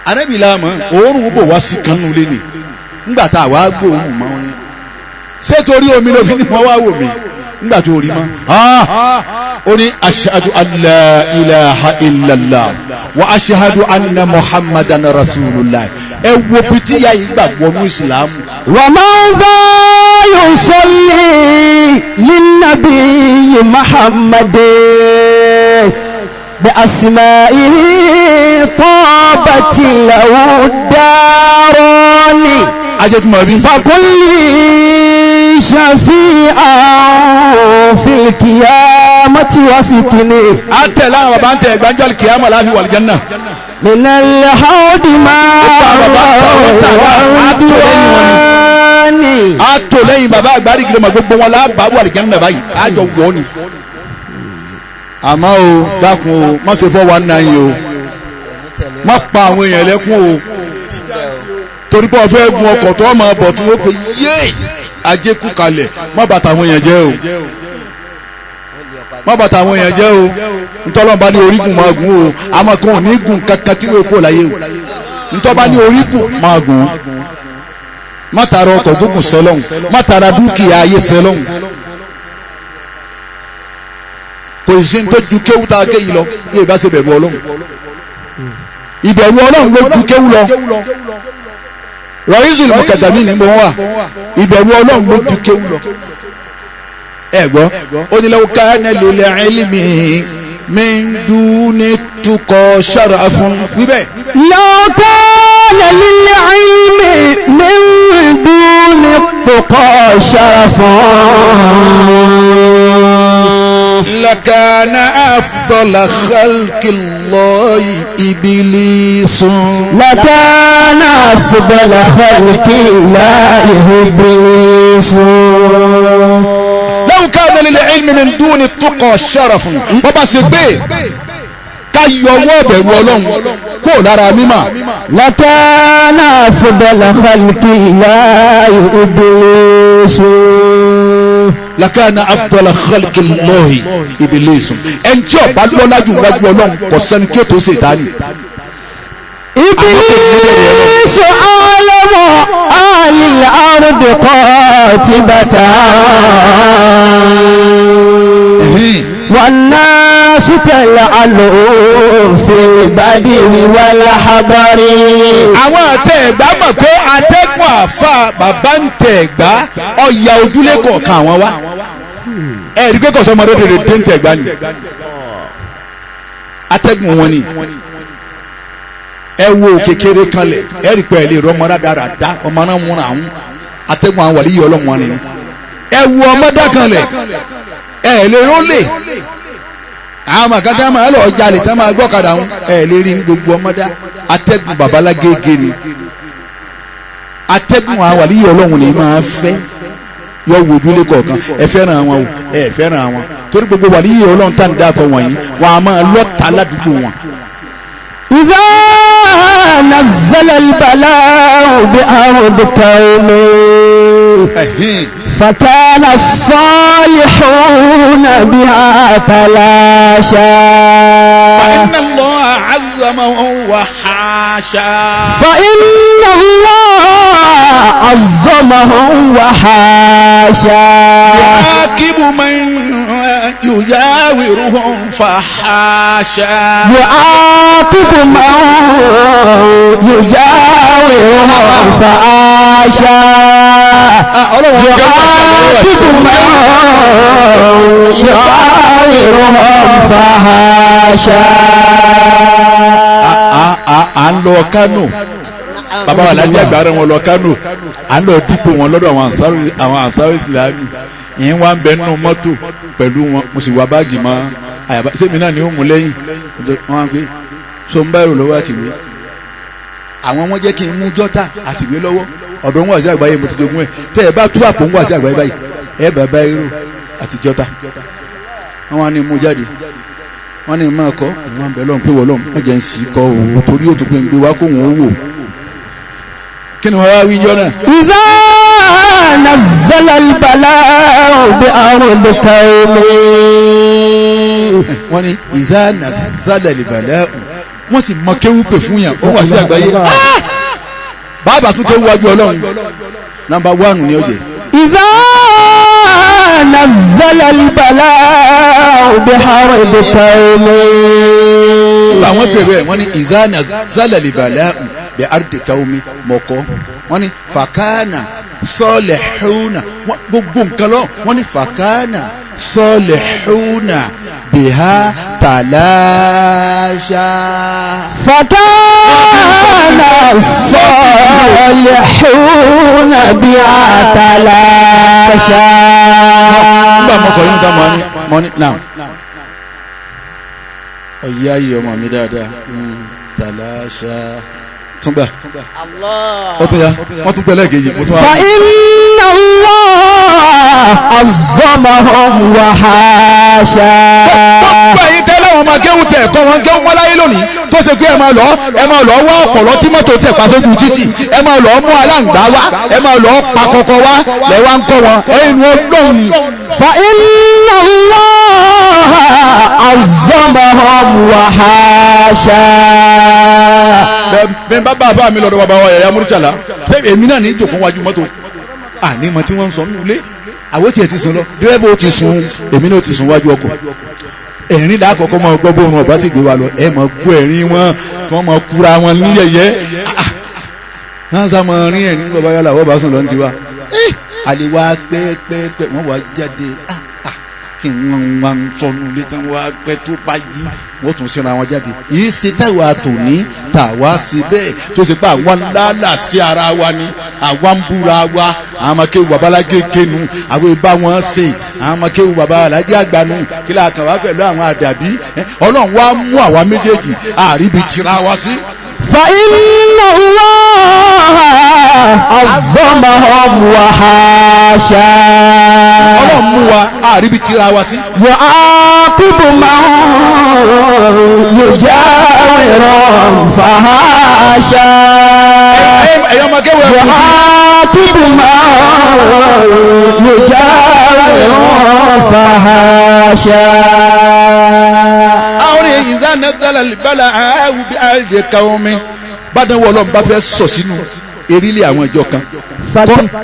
arábìlà mọ́ òórùn bò wá sí kanú lé ní ńgbà tá a wá gbóòórùn mọ́ wọn ni ṣé torí omi ló fi ní wọ́n wá wò mí ńgbà tó rí mọ́ ó ní ashhadu an la ilaha illallah wa ashhadu anna muhammadan rasulullah ẹ wo bí tí yá yìí gbàgbọ́ ní ìsìlámù. wa man dha yusalli linnabi muhammadin bi asma'ihi tabati lahu darani. ajẹ́tùmọ̀ bí. fakulli shafi'an fil qiyamati wasikini. a tẹ̀lé àwọn bàbá ń tẹ̀ gbàjọ́ kìámà láfi wal janna. من الحوض ما ودواني a tó lẹ́yìn bàbá àgbárí gílẹ̀ gbogbo wọn lábàá wà lìjẹ́ nínú báyìí a jọ wọ́ ni. àmọ́ o dákun o má ṣe fọ́ wa náà yìí o má pa àwọn èèyàn lẹ́kún o torí pé ọ̀fẹ́ gun ọkọ̀ tó máa bọ̀ tó wọ́n pe yé ajé kú kalẹ̀ má bàtà àwọn èèyàn jẹ́ o má bàtà àwọn èèyàn jẹ́ o ntọ́lọ́n bá ní orígun máa gùn o àmọ́ kan ò ní gùn kankan tí yóò kó láyé o ntọ́ bá ní orígun máa gùn má tara ọkọ̀ gúngùn sẹ́lọ̀hún má tara dúkìá ayé sẹ́lọ̀hún kò sí ní tó ju kéwú tá a ké yìí lọ yóò bá ṣe bẹ̀rù ọlọ́run ìbẹ̀rù ọlọ́run ló ju kéwú lọ rọ̀yìnsùn mọ̀kàdàmí ni mo wà ìbẹ̀rù ọlọ́run ló ju kéwú lọ ẹ gbọ́ ó ní law kana lil ilmi min duni tuqa sharafun wíbẹ̀. law kana lil ilmi min duni tuqa sharafun. lakana afdala khalqillahi iblisun. lakana afdala khalqillahi iblisun. law kana lil ilmi min duni tuqa sharafun wọ́n bá ṣe gbé ká yọ ọwọ́ bẹ̀rù ọlọ́run kó lára mímọ́. lakana afdala khalqillahi iblisun. lakana afdala khalqillahi Iblis ẹnjẹ́ ọba lọ́lájú wájú ọlọ́run kò sẹ́ni tí ó tó Sátánì. Iblis alamu alil ardi qatibatan والناس تلعنوا في البدو والحضر. àwọn àtẹ̀gbá mọ̀ pé atẹ́gùn àfa bàbá ń tẹ̀gbá ọ̀yà ojúlé kọ̀ọ̀kan àwọn wa ẹ̀rí pé kọ̀sọ́ ọmọdé rẹ̀ dé ń tẹ̀gbá ni atẹ́gùn wọn ni ẹ wo kékeré kanlẹ̀ ẹ̀rí pé ẹ̀ lè rọ ọmọdé dáradára ọmọ náà múra àwọn atẹ́gùn àwọn wàlíyé ọlọ́mọ ni ẹ wo ọmọdé kanlẹ̀ ẹ lè rólè àwọn màkàtà máa lọ jalè tá máa gbọ́kadà ń ẹ lè rí gbogbo ọmọdé atẹ́gùn babalágége ni atẹ́gùn àwọn wàlíyé ọlọ́run ni máa fẹ́ yọ wòjúlé kọ̀ọ̀kan ẹ fẹ́ràn àwọn o ẹ fẹ́ràn àwọn torí gbogbo wàlíyé ọlọ́run tá à ń dàpọ̀ wọ̀nyí wọn a máa lọ́ta ládùúgbò wọn. إذا نزل البلاء بأرض قوم فكان الصالحون بها تلاشى فإن الله عظمهم وحاشا فإن الله عظمهم وحاشا يعاقب من يجاورهم فحاشا يعاقب من يجاورهم فحاشا يعاقب من يجاورهم فحاشا. à ń lọ Kánò bàbá wa lájẹ àgbàrá wọn lọ Kánò à ń lọ dípò wọn lọ́dọ̀ àwọn ansari Islami yìí wá ń bẹ nínú mọ́tò pẹ̀lú wọn mo sì wá báàgì mọ́ àyàbá sẹ́mi náà ni ó mú lẹ́yìn wọ́n á gbé so ń báyìí lọ́wọ́ àtìwé àwọn wọn jẹ́ kí n mú jọ́tà àtìwé lọ́wọ́ ọ̀dọ̀ ń wà sí àgbáyé mo ti jogún ẹ̀ tẹ́ ẹ bá tú àpò ń wà sí àgbáyé báyìí ẹ bá báyìí rò àti jọ́tà wọ́n á ní mú jáde wọ́n ní máa kọ́ àwọn àbẹ̀lọ́n pé wọ́lọ́n wọ́n jẹ́ ń sì kọ́ òwò torí ó tún pé ń gbé wá kó wọ́n wò kí ni wọ́n wá wí jọ náà. إذا نزل البلاء بأرض قوم wọ́n ní إذا نزل البلاء wọ́n sì mọ kéwú pè fún yàn ó wà sí àgbáyé bàbá tún kéwú wájú ọlọ́run nàmbà wánù ni ó jẹ. إذا نزل البلاء بأرض قوم àwọn pè bẹ́ẹ̀ wọ́n ní إذا نزل البلاء بأرض قوم mọ̀kọ́ wọ́n ní fàkánà sọ́ọ̀lẹ̀húnà gbogbo nǹkan lọ wọ́n ní fàkánà sọ́ọ̀lẹ̀húnà bìhá tàlàṣà. فكان الصالحون بها تلاشى. nígbà mọ̀kọ́ yín ká mọ́ ní náà ọ̀yá yìí ọmọ mi dáadáa tàlàṣà tún gbà ó tún ya wọ́n tún pẹ̀lẹ́ kejì mo tún wá. فإن الله عظمهم وحاشا. gbogbo ẹ̀yin tẹ́lẹ̀ wọn máa kéwù tẹ̀ ẹ̀kọ́ wọn kéwù mọ́láyé lónìí tó ṣe pé ẹ máa lọ wá ọ̀pọ̀lọ́ tí mọ́tò tẹ̀ pa sójú títì ẹ máa lọ mú aláǹgbá wá ẹ máa lọ pa kọkọ wá lẹ wá ń kọ́ wọn ẹ̀yin ọlọ́run. فإن الله عظمهم وحاشا. bẹ́ẹ̀ bá bá a fà mí lọ́dọ̀ bàbá wa Yahya Murtala ṣé èmi náà ní ìjòkó wájú mọ́tò àní mọ tí wọ́n ń sọ nínú ilé àwọn tiẹ̀ ti sùn lọ dírẹ́bù ó ti sùn èmi náà ó ti sùn wájú ọkọ̀ ẹ̀rín là kọ́kọ́ máa gbọ́ bóun ọ̀bá ti gbé wa lọ ẹ̀ máa gbọ́ ẹ̀rín wọn tí wọ́n máa kúra wọn ní yẹ̀yẹ́ náà sá máa rín ẹ̀rín bàbá yàrá wọ́n bá sùn lọ́n ti wa àlè wa pẹ́ẹ́pẹ́ẹ́pẹ́ wọ́n wá jáde kí wọ́n wá ń sọnù létí wọ́n wá pẹ́ tó bá yí wọ́n tún síra wọn jáde yìí ṣe táwa tòní tàwa sí bẹ́ẹ̀ tó ṣe pé àwọn lálà sí ara wa ni àwa ń búra wa àwọn akéwù babalágé kénu àwọn ìbá wọn ṣe àwọn akéwù babalágé àgbànú kí la kàn wá pẹ̀lú àwọn àdàbí ọlọ́run wa mú àwa méjèèjì àríbi tira wa sí. فإن الله عظمهم وحاشا. ọlọ́run mú wa àríbi tira wa sí. يعاقب من يجاورهم فحاشا. ẹ̀yọ́ máa kéwù ẹ̀kú sí. ما يجاور فحاشا. àwọn ìzá nàdàlà bala àwù bí àjẹ káwọn mi bàdàn wọlọ bá fẹ́ sọ sínú erílẹ̀ àwọn ìjọ kan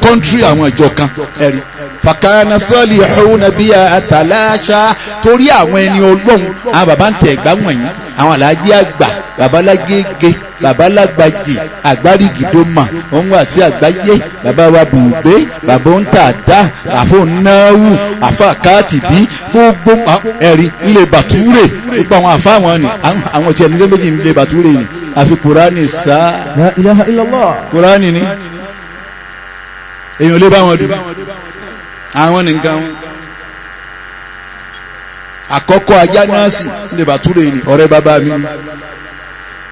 kọ́ńtírì àwọn ìjọ kan ẹ̀rí fàkànà sọ́ọ̀lì ìhùnà bí àtàláṣà torí àwọn ẹni ọlọ́run àwọn bàbá ń tẹ̀ ẹ̀gbá wọ̀nyí àwọn aláàjì àgbà babalágége babalágbàjì àgbárígìdómà òun wà sí àgbáyé bàbá wa bùgbé bàbá ń tà dá àfọ̀nàwù àfàkàtìbí gbogbo ẹ̀rí ńlẹ̀ bàtúrè gbogbo àwọn àfáwọn ni àwọn tí ẹni sẹ́méjì ńlẹ̀ bàtúrè ni àfi kùránì sáà La ilaha illallah. kùránì ni èèyàn lè bá wọn dùn àwọn nìkan wọn àkọ́kọ́ ajá nọ́ọ̀sì ńlẹ̀ bàtúrè ni ọ̀rẹ́ bàbá mi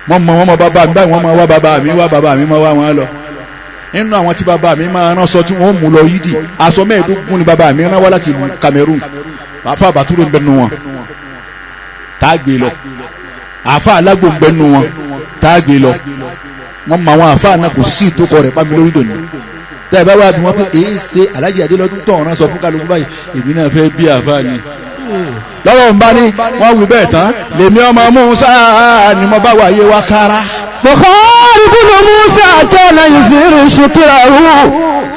wọ́n mọ bàbá mi báyìí wọ́n máa wá bàbá mi máa wá wọn lọ nínú àwọn tí bàbá mi máa rán sọ tí wọ́n mú lọ yídì aṣọ mẹ́ẹ̀ẹ́dógún ni bàbá mi rán wá láti ìlú Cameroon àfa àbátúrò ń bẹ nu wọn tá a gbé lọ àfa alágbò ń bẹ nu wọn tá a gbé lọ wọ́n mọ àwọn àfa náà kò sí ìtókọ rẹ̀ pàmì lórí dòní tẹ́ ẹ bá wà bí wọ́n pé èyí ṣe Alhaji Adélọ́dún tó ọ̀ràn sọ fún kálukú báyìí èmi náà fẹ́ bí àfa ni lọ́wọ́ ń bá ní wọ́n wí bẹ́ẹ̀ tán lèmi ọmọ Musa ni mo bá wáyé wá kára. Bukhari bin Musa kana yuziru shukrahu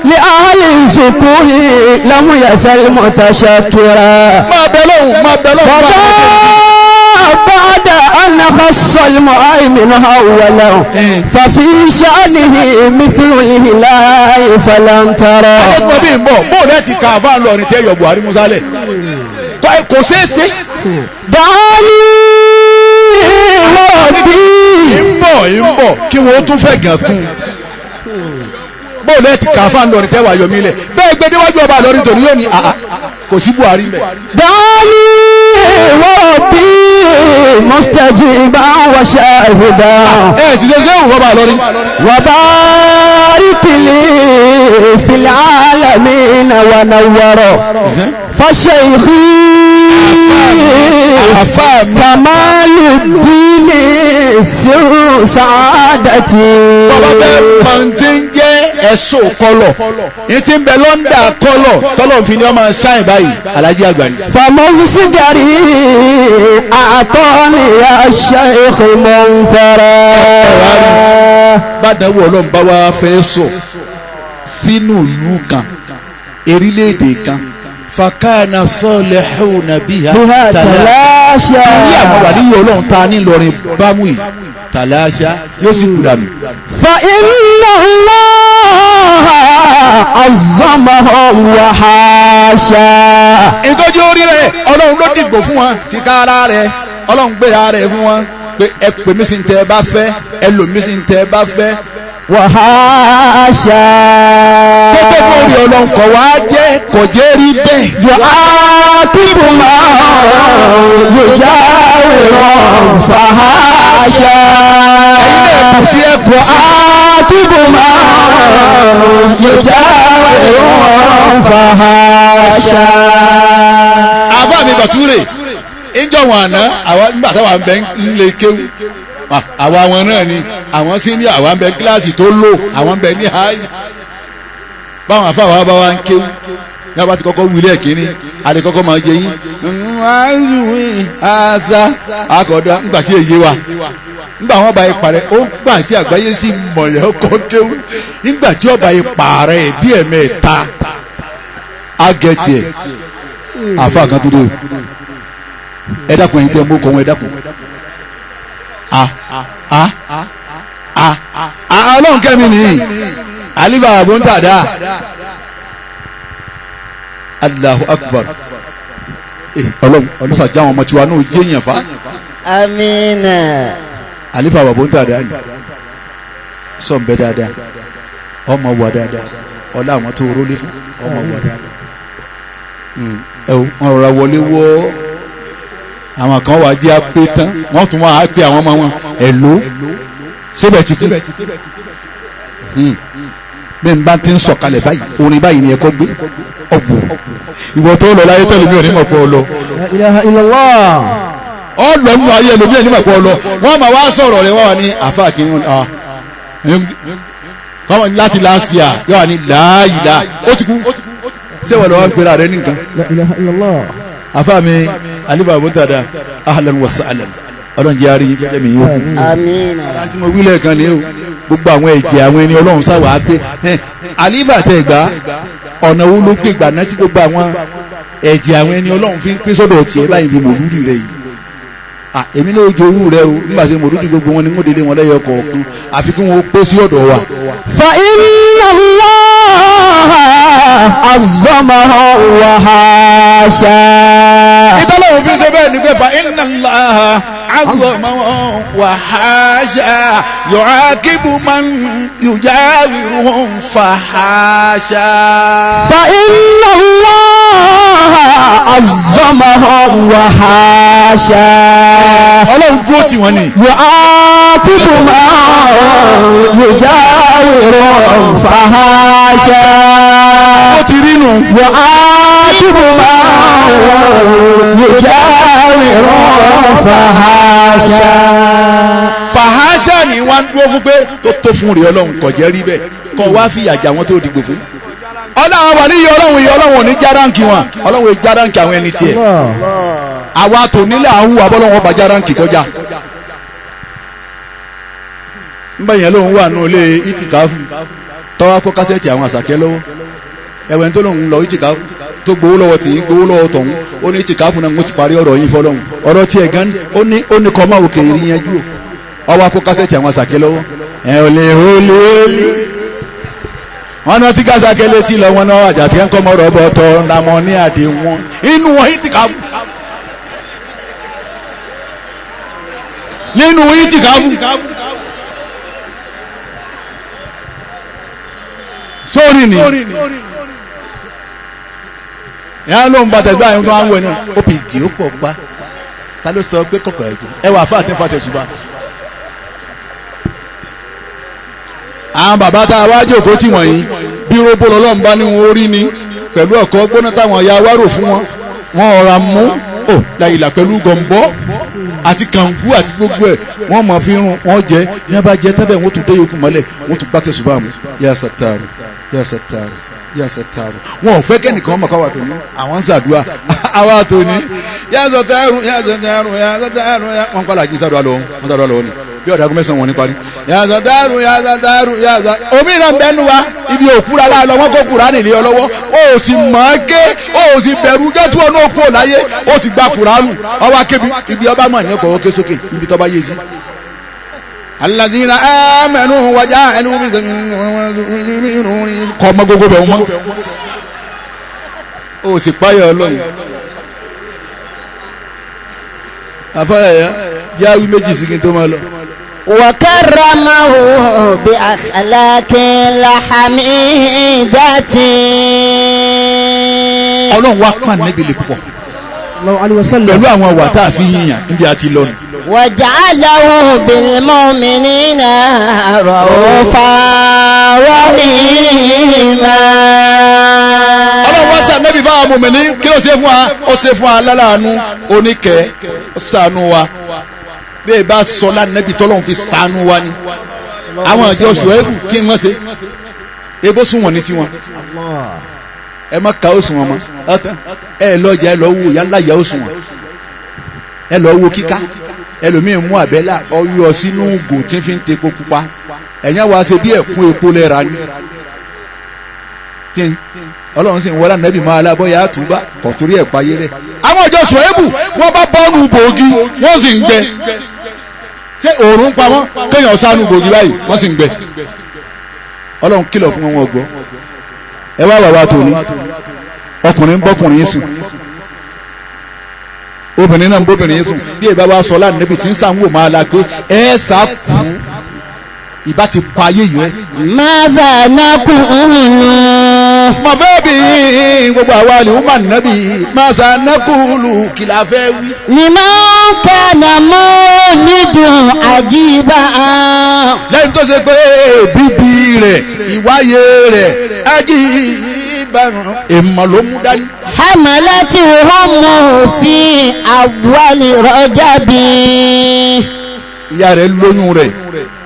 li ahli shukuri lam yasal mutashakira. máa bẹ lọ́hùn. بعد أن خص المؤمن أولا ففي شأنه مثل الهلال فلم ترى. ọlọ́gbọ́n bí n bọ̀ bóun náà ti ka àfa lọ́ọ̀rìn tẹ́ yọ Buhari Musa lẹ̀ kò ṣeé ṣe. dàálí rọ̀bì. ń bọ̀ kí wọ́n tún fẹ́ gàn kún bóun náà ti ka àfa lọ́ọ̀rìn tẹ́ wà yọ mí lẹ̀ bẹ́ẹ̀ gbé déwájú ọba lọ́ọ̀rìn tòun yóò ní kò sí Buhari mẹ́. dàálí rọ̀bì mustajiba wa shahida. sì ṣe sẹ́wọ̀n ọba lọ́ọ̀rìn. وبارك لي في العالمين ونور فشيخي كمال الدين سر سعادتي. bàbá bẹ́ẹ̀ máa ń ti ń jẹ́ ẹ̀sùn kọlọ̀ ní ti ń bẹ lọ́ndà kọlọ̀ tọ́lọ̀ fi ni wọ́n máa ṣáìn báyìí Alhaji àgbà ni. فمصدري أعطاني الشيخ منفرا. bàdàwọ̀ ọlọ́run bá wá fẹ́ sọ sínú ìlú kan erílẹ̀-èdè kan fakana salihuna biha تلاشى. ní àwọn wàlíyé ọlọ́run ta ní Ìlọrin bámú yìí tàlàṣà yóò sì kúrò nù. فإن الله عظمهم وحاشا. ìtọ́jú orí rẹ̀ ọlọ́run ló dìgbò fún wọn ti ká ara rẹ̀ ọlọ́run gbé ara rẹ̀ fún wọn pé ẹ pè mí sí tẹ́ ẹ bá fẹ́ ẹ lò mí sí tẹ́ ẹ bá fẹ́. وحاشا. kókó orí ọlọ́run kọ̀ wá jẹ́ kò jẹ́ rí bẹ́ẹ̀. يعاقب ما يجاور فحاشا. يعاقب ما يجاور فحاشا. àbá mi Bàtúrè ìjọ wọn àná àwa nígbà táwa ń bẹ ńlẹ kéwù àwa wọn náà ni àwọn sí ní àwa ń bẹ kíláàsì tó lò àwọn ń bẹ ní háì báwọn afáwa bá wa ń kéwù ní abá ti kọ́kọ́ wílẹ̀ kínní àti kọ́kọ́ máa jẹ yín àṣà àkọ́dá ńgbà tí èyí wa ńgbà wọn bá yẹ parẹ́ ó gbà sí àgbáyé sí mọ̀yẹ́ ọkọ̀ kéwù ńgbà tí ọba yẹ pààrẹ̀ bí ẹ̀mẹ́ta agẹ̀tì ẹ̀ àfa kan tó dé o ẹ dákun ẹ̀yin tẹ́ mú kọ wọn ẹ dákun Ọlọ́run kẹ́mi nìyí aliba abuntada Allahu Akbar Ọlọ́run ọlọsàjà àwọn ọmọ tiwa náà jẹ yẹn fa amiina. alifa abuntada ni sọ nbẹ dáadáa ọmọ wà dáadáa ọlá àwọn tó rólé fún ọmọ wà dáadáa ẹ o wọn rọra wọlé wọ àwọn kan wà jẹ́ apé tán wọ́n tún wá á pé àwọn ọmọ wọn ẹ̀ló síbẹ̀ ti kú bẹ́ẹ̀ n bá ti ń sọ̀kalẹ̀ báyìí orin báyìí ni ẹ̀kọ́ gbé ọ̀gbọ̀n ìwọ tó lọ láyé tẹ́lẹ̀ mi ò ní mọ̀ pọ̀ lọ. La ilaha illallah. ọ̀lọ́ nínú ayé ẹlòmíì ní mọ̀ pọ̀ lọ wọ́n máa wá sọ̀rọ̀ rẹ̀ wọ́n wà ní àfa kìíní kọ́mọ láti láṣìá yóò wà ní láàyìlá ó ti kú ṣé wọ́n lọ́wọ́ ń pera rẹ nìkan. La ilaha illallah. afaami aliba abudada ahlan wa sahlan ọlọ́run jẹ́ àárín jẹ́ mi yóò. Àmín. àti mo wílẹ̀ kan ní o gbogbo àwọn ẹ̀jẹ̀ àwọn ẹni ọlọ́run sáwà á gbé aliba tẹ̀ gbá ọ̀nà wo ló gbé gbà náà tí gbogbo àwọn ẹ̀jẹ̀ àwọn ẹni ọlọ́run fi ń pín sọ́dọ̀ tiẹ̀ báyìí bí mòlúdì rẹ yìí. èmi náà ojú owó rẹ o nígbà tí mòlúdì gbogbo wọn ni wọ́n délé wọn lẹ́yọ kọ̀ọ̀kan àfi kí wọ́n pé sí ọ̀dọ̀ wa. Fa inna Allah azzamahu wa hasha. ìtọ́lọ́wọ́ fi ṣe bẹ́ẹ̀ ni pé fa inna Allah azzamahu wa hasha yu'aqibu man yujawiruhum fahasha. Fa inna Allah azzamahu wa hasha. ọlọ́run dúró tì wọ́n ni. yu'aqibu man yujawiruhum fahasha. ó ti rí nù. yu'aqibu man yujawiruhum fahasha. fàhásà ni wọ́n ń dúró fún pé tó fún rẹ̀ ọlọ́run kò jẹ́ rí bẹ́ẹ̀ kọ́ wá fi àjà wọn tó dìgbò fún. ọlọ́run wà níyì ọlọ́run yìí ọlọ́run ò ní járáǹkì wọn ọlọ́run ò járáǹkì àwọn ẹni tiẹ̀. àwa tò nílẹ̀ à ń hùwà bọ́lọ́wọ́ bá járáǹkì kọjá. nígbà yẹn lòun wà nù ilé ìtìkáfù tọ́wọ́ kó kásẹ̀tì àwọn àṣàkẹ́ lọ́wọ́ ẹ̀wẹ̀ tó lòun lọ ìtìkáfù tó gbowó lọ́wọ́ tì í gbowó lọ́wọ́ tọ̀hún ó ní ìtìkáfù náà mo ti parí ọ̀rọ̀ yín fọlọ́hún ọ̀rọ̀ tiẹ̀ gan ó ní kọ́ máa òkè ìrìn yẹn jù ọwọ́ kó kásẹ̀tì àwọn àṣàkẹ́ lọ́wọ́ ẹ̀ ò lè hólé wọn náà tí kásàkẹ́ létí lọ wọn náà àjàtí ẹ̀ ń kọ́ mọ́ ọ̀rọ̀ bọ̀ tọ́ lamọ́ ní àdé wọn inú wọn ìtìkáfù nínú ìtìkáfù sórí ni yàrá ló ń bàtà gbá yẹn tó ń wẹ̀ náà ó pì gé ó pọ̀ gbá ta ló sọ pé kọ̀kọ̀ ẹ̀jẹ̀ ẹ wà fún àti fàtẹ̀sùbà. àwọn bàbá tá a wá jókòó tì wọ̀nyí bí robo lọ́lọ́run bá ní wọn orí ni pẹ̀lú ọ̀kọ́ gbóná táwọn ya wá rò fún wọn wọn ọ̀ra mú ò láyìlà pẹ̀lú gọ̀ǹbọ́ àti kàǹkú àti gbogbo ẹ̀ wọ́n mọ̀ fi rún wọn jẹ́ ní wọ́n bá jẹ́ tábẹ̀ wọ́n tún dé yòókù mọ́lẹ̀ wọ́n tún gbá tẹ̀sùbà mú yà sàtàrù yà sàtàrù yà sàtàrù wọn ò fẹ́ kẹ́nìkan mọ̀ káwà tó ní àwọn ń sàdúrà àwa tó ní yà sàtàrù yà sàtàrù yà sàtàrù wọn kọ́ làjí sàdúrà lọ́wọ́ wọn sàdúrà lọ́wọ́ ni bí ọ̀dà agun mẹ́sàn-án wọn ní parí. yà sàtàrù yà sàtàrù yà sàtàrù. omi náà ń bẹ́nu wa ibi òkúra láàlọ́ wọn kó kúránì lé ọ lọ́wọ́ o ò sì mọ̀ ọ́ gé o ò sì bẹ̀rù gẹ́tù ọ̀nà òkú ò láyé o sì gba kúránù ọwọ́ akébi ibi ọba mọ̀ ní ọkọ̀ òkè sókè ibi tọ́ba yé sí. alladhina amanu wajahadu kọ́ ọmọ gbogbo bẹ̀ wọ́n o sì páyọ̀ ọlọ́run. afáyà yáwí méjì sí kí n tó máa lọ. وكرمه بأخلاق الحميدة. ọlọ́run wá pàn níbi lè púpọ̀ pẹ̀lú àwọn ọ̀wà tá a fi yíyan níbi àti lọ́nu. وجعله بالمؤمنين رؤوفا رحيما. ọlọ́run wá sàn níbi fáwọn mùmínì kí ló ṣe fún wa ó ṣe fún wa lálàánú oníkẹ́ ó ṣàánú wa bẹ́ẹ̀ bá sọ lánàbí tọ́lọ́run fi ṣàánú wa ni àwọn àjọ ṣùgbọ́n kí n wọ́n ṣe ebó sún wọn ní tiwọn ẹ má ka òsùn wọn mọ ẹ lọ́jà ẹ lọ́ wo yálà ìyá òsùn wọn ẹ lọ́ wo kíká ẹlòmíín mú àbẹ́là ọyọ sínú ògùn tí fi ń tepo pupa ẹ̀yàn wa ṣe bí ẹ̀kún epo lẹ́ra ni ọlọ́run sì ń wọlé ànábì máa lábọ́yà àtúbà kọ̀tùrí ẹ̀ payé rẹ̀ àwọn àjọ ṣùgbọ́n wọ́n bá bọ́ọ̀nù bòógì wọ́n sì ń gbẹ ṣé òórùn pa wọ́n kéèyàn sánú bòógì báyìí wọ́n sì ń gbẹ ọlọ́run kìlọ̀ fún wọn gbọ́ ẹ wá wàwá tòní ọkùnrin ń bọ́kùnrin yín sùn obìnrin náà ń bóbìnrin yín sùn bí ẹ bá wá sọ láti níbi tí ń sàmúwò máa la pé ẹ sá kú ìbá ti pa ayé yìí rẹ. maza nakunu. mo fẹ́ bí gbogbo àwa ni wọ́n máa nà bí maza nakulu kìlà fẹ́ wí. liman kana mawlidun ajiba. lẹ́yìn tó ṣe pé bíbí rẹ̀ ìwáyé rẹ̀ ajiba èèmọ̀ ló mú dání. hamalati homo fi awwali rajabi. ìyá rẹ̀ lóyún rẹ̀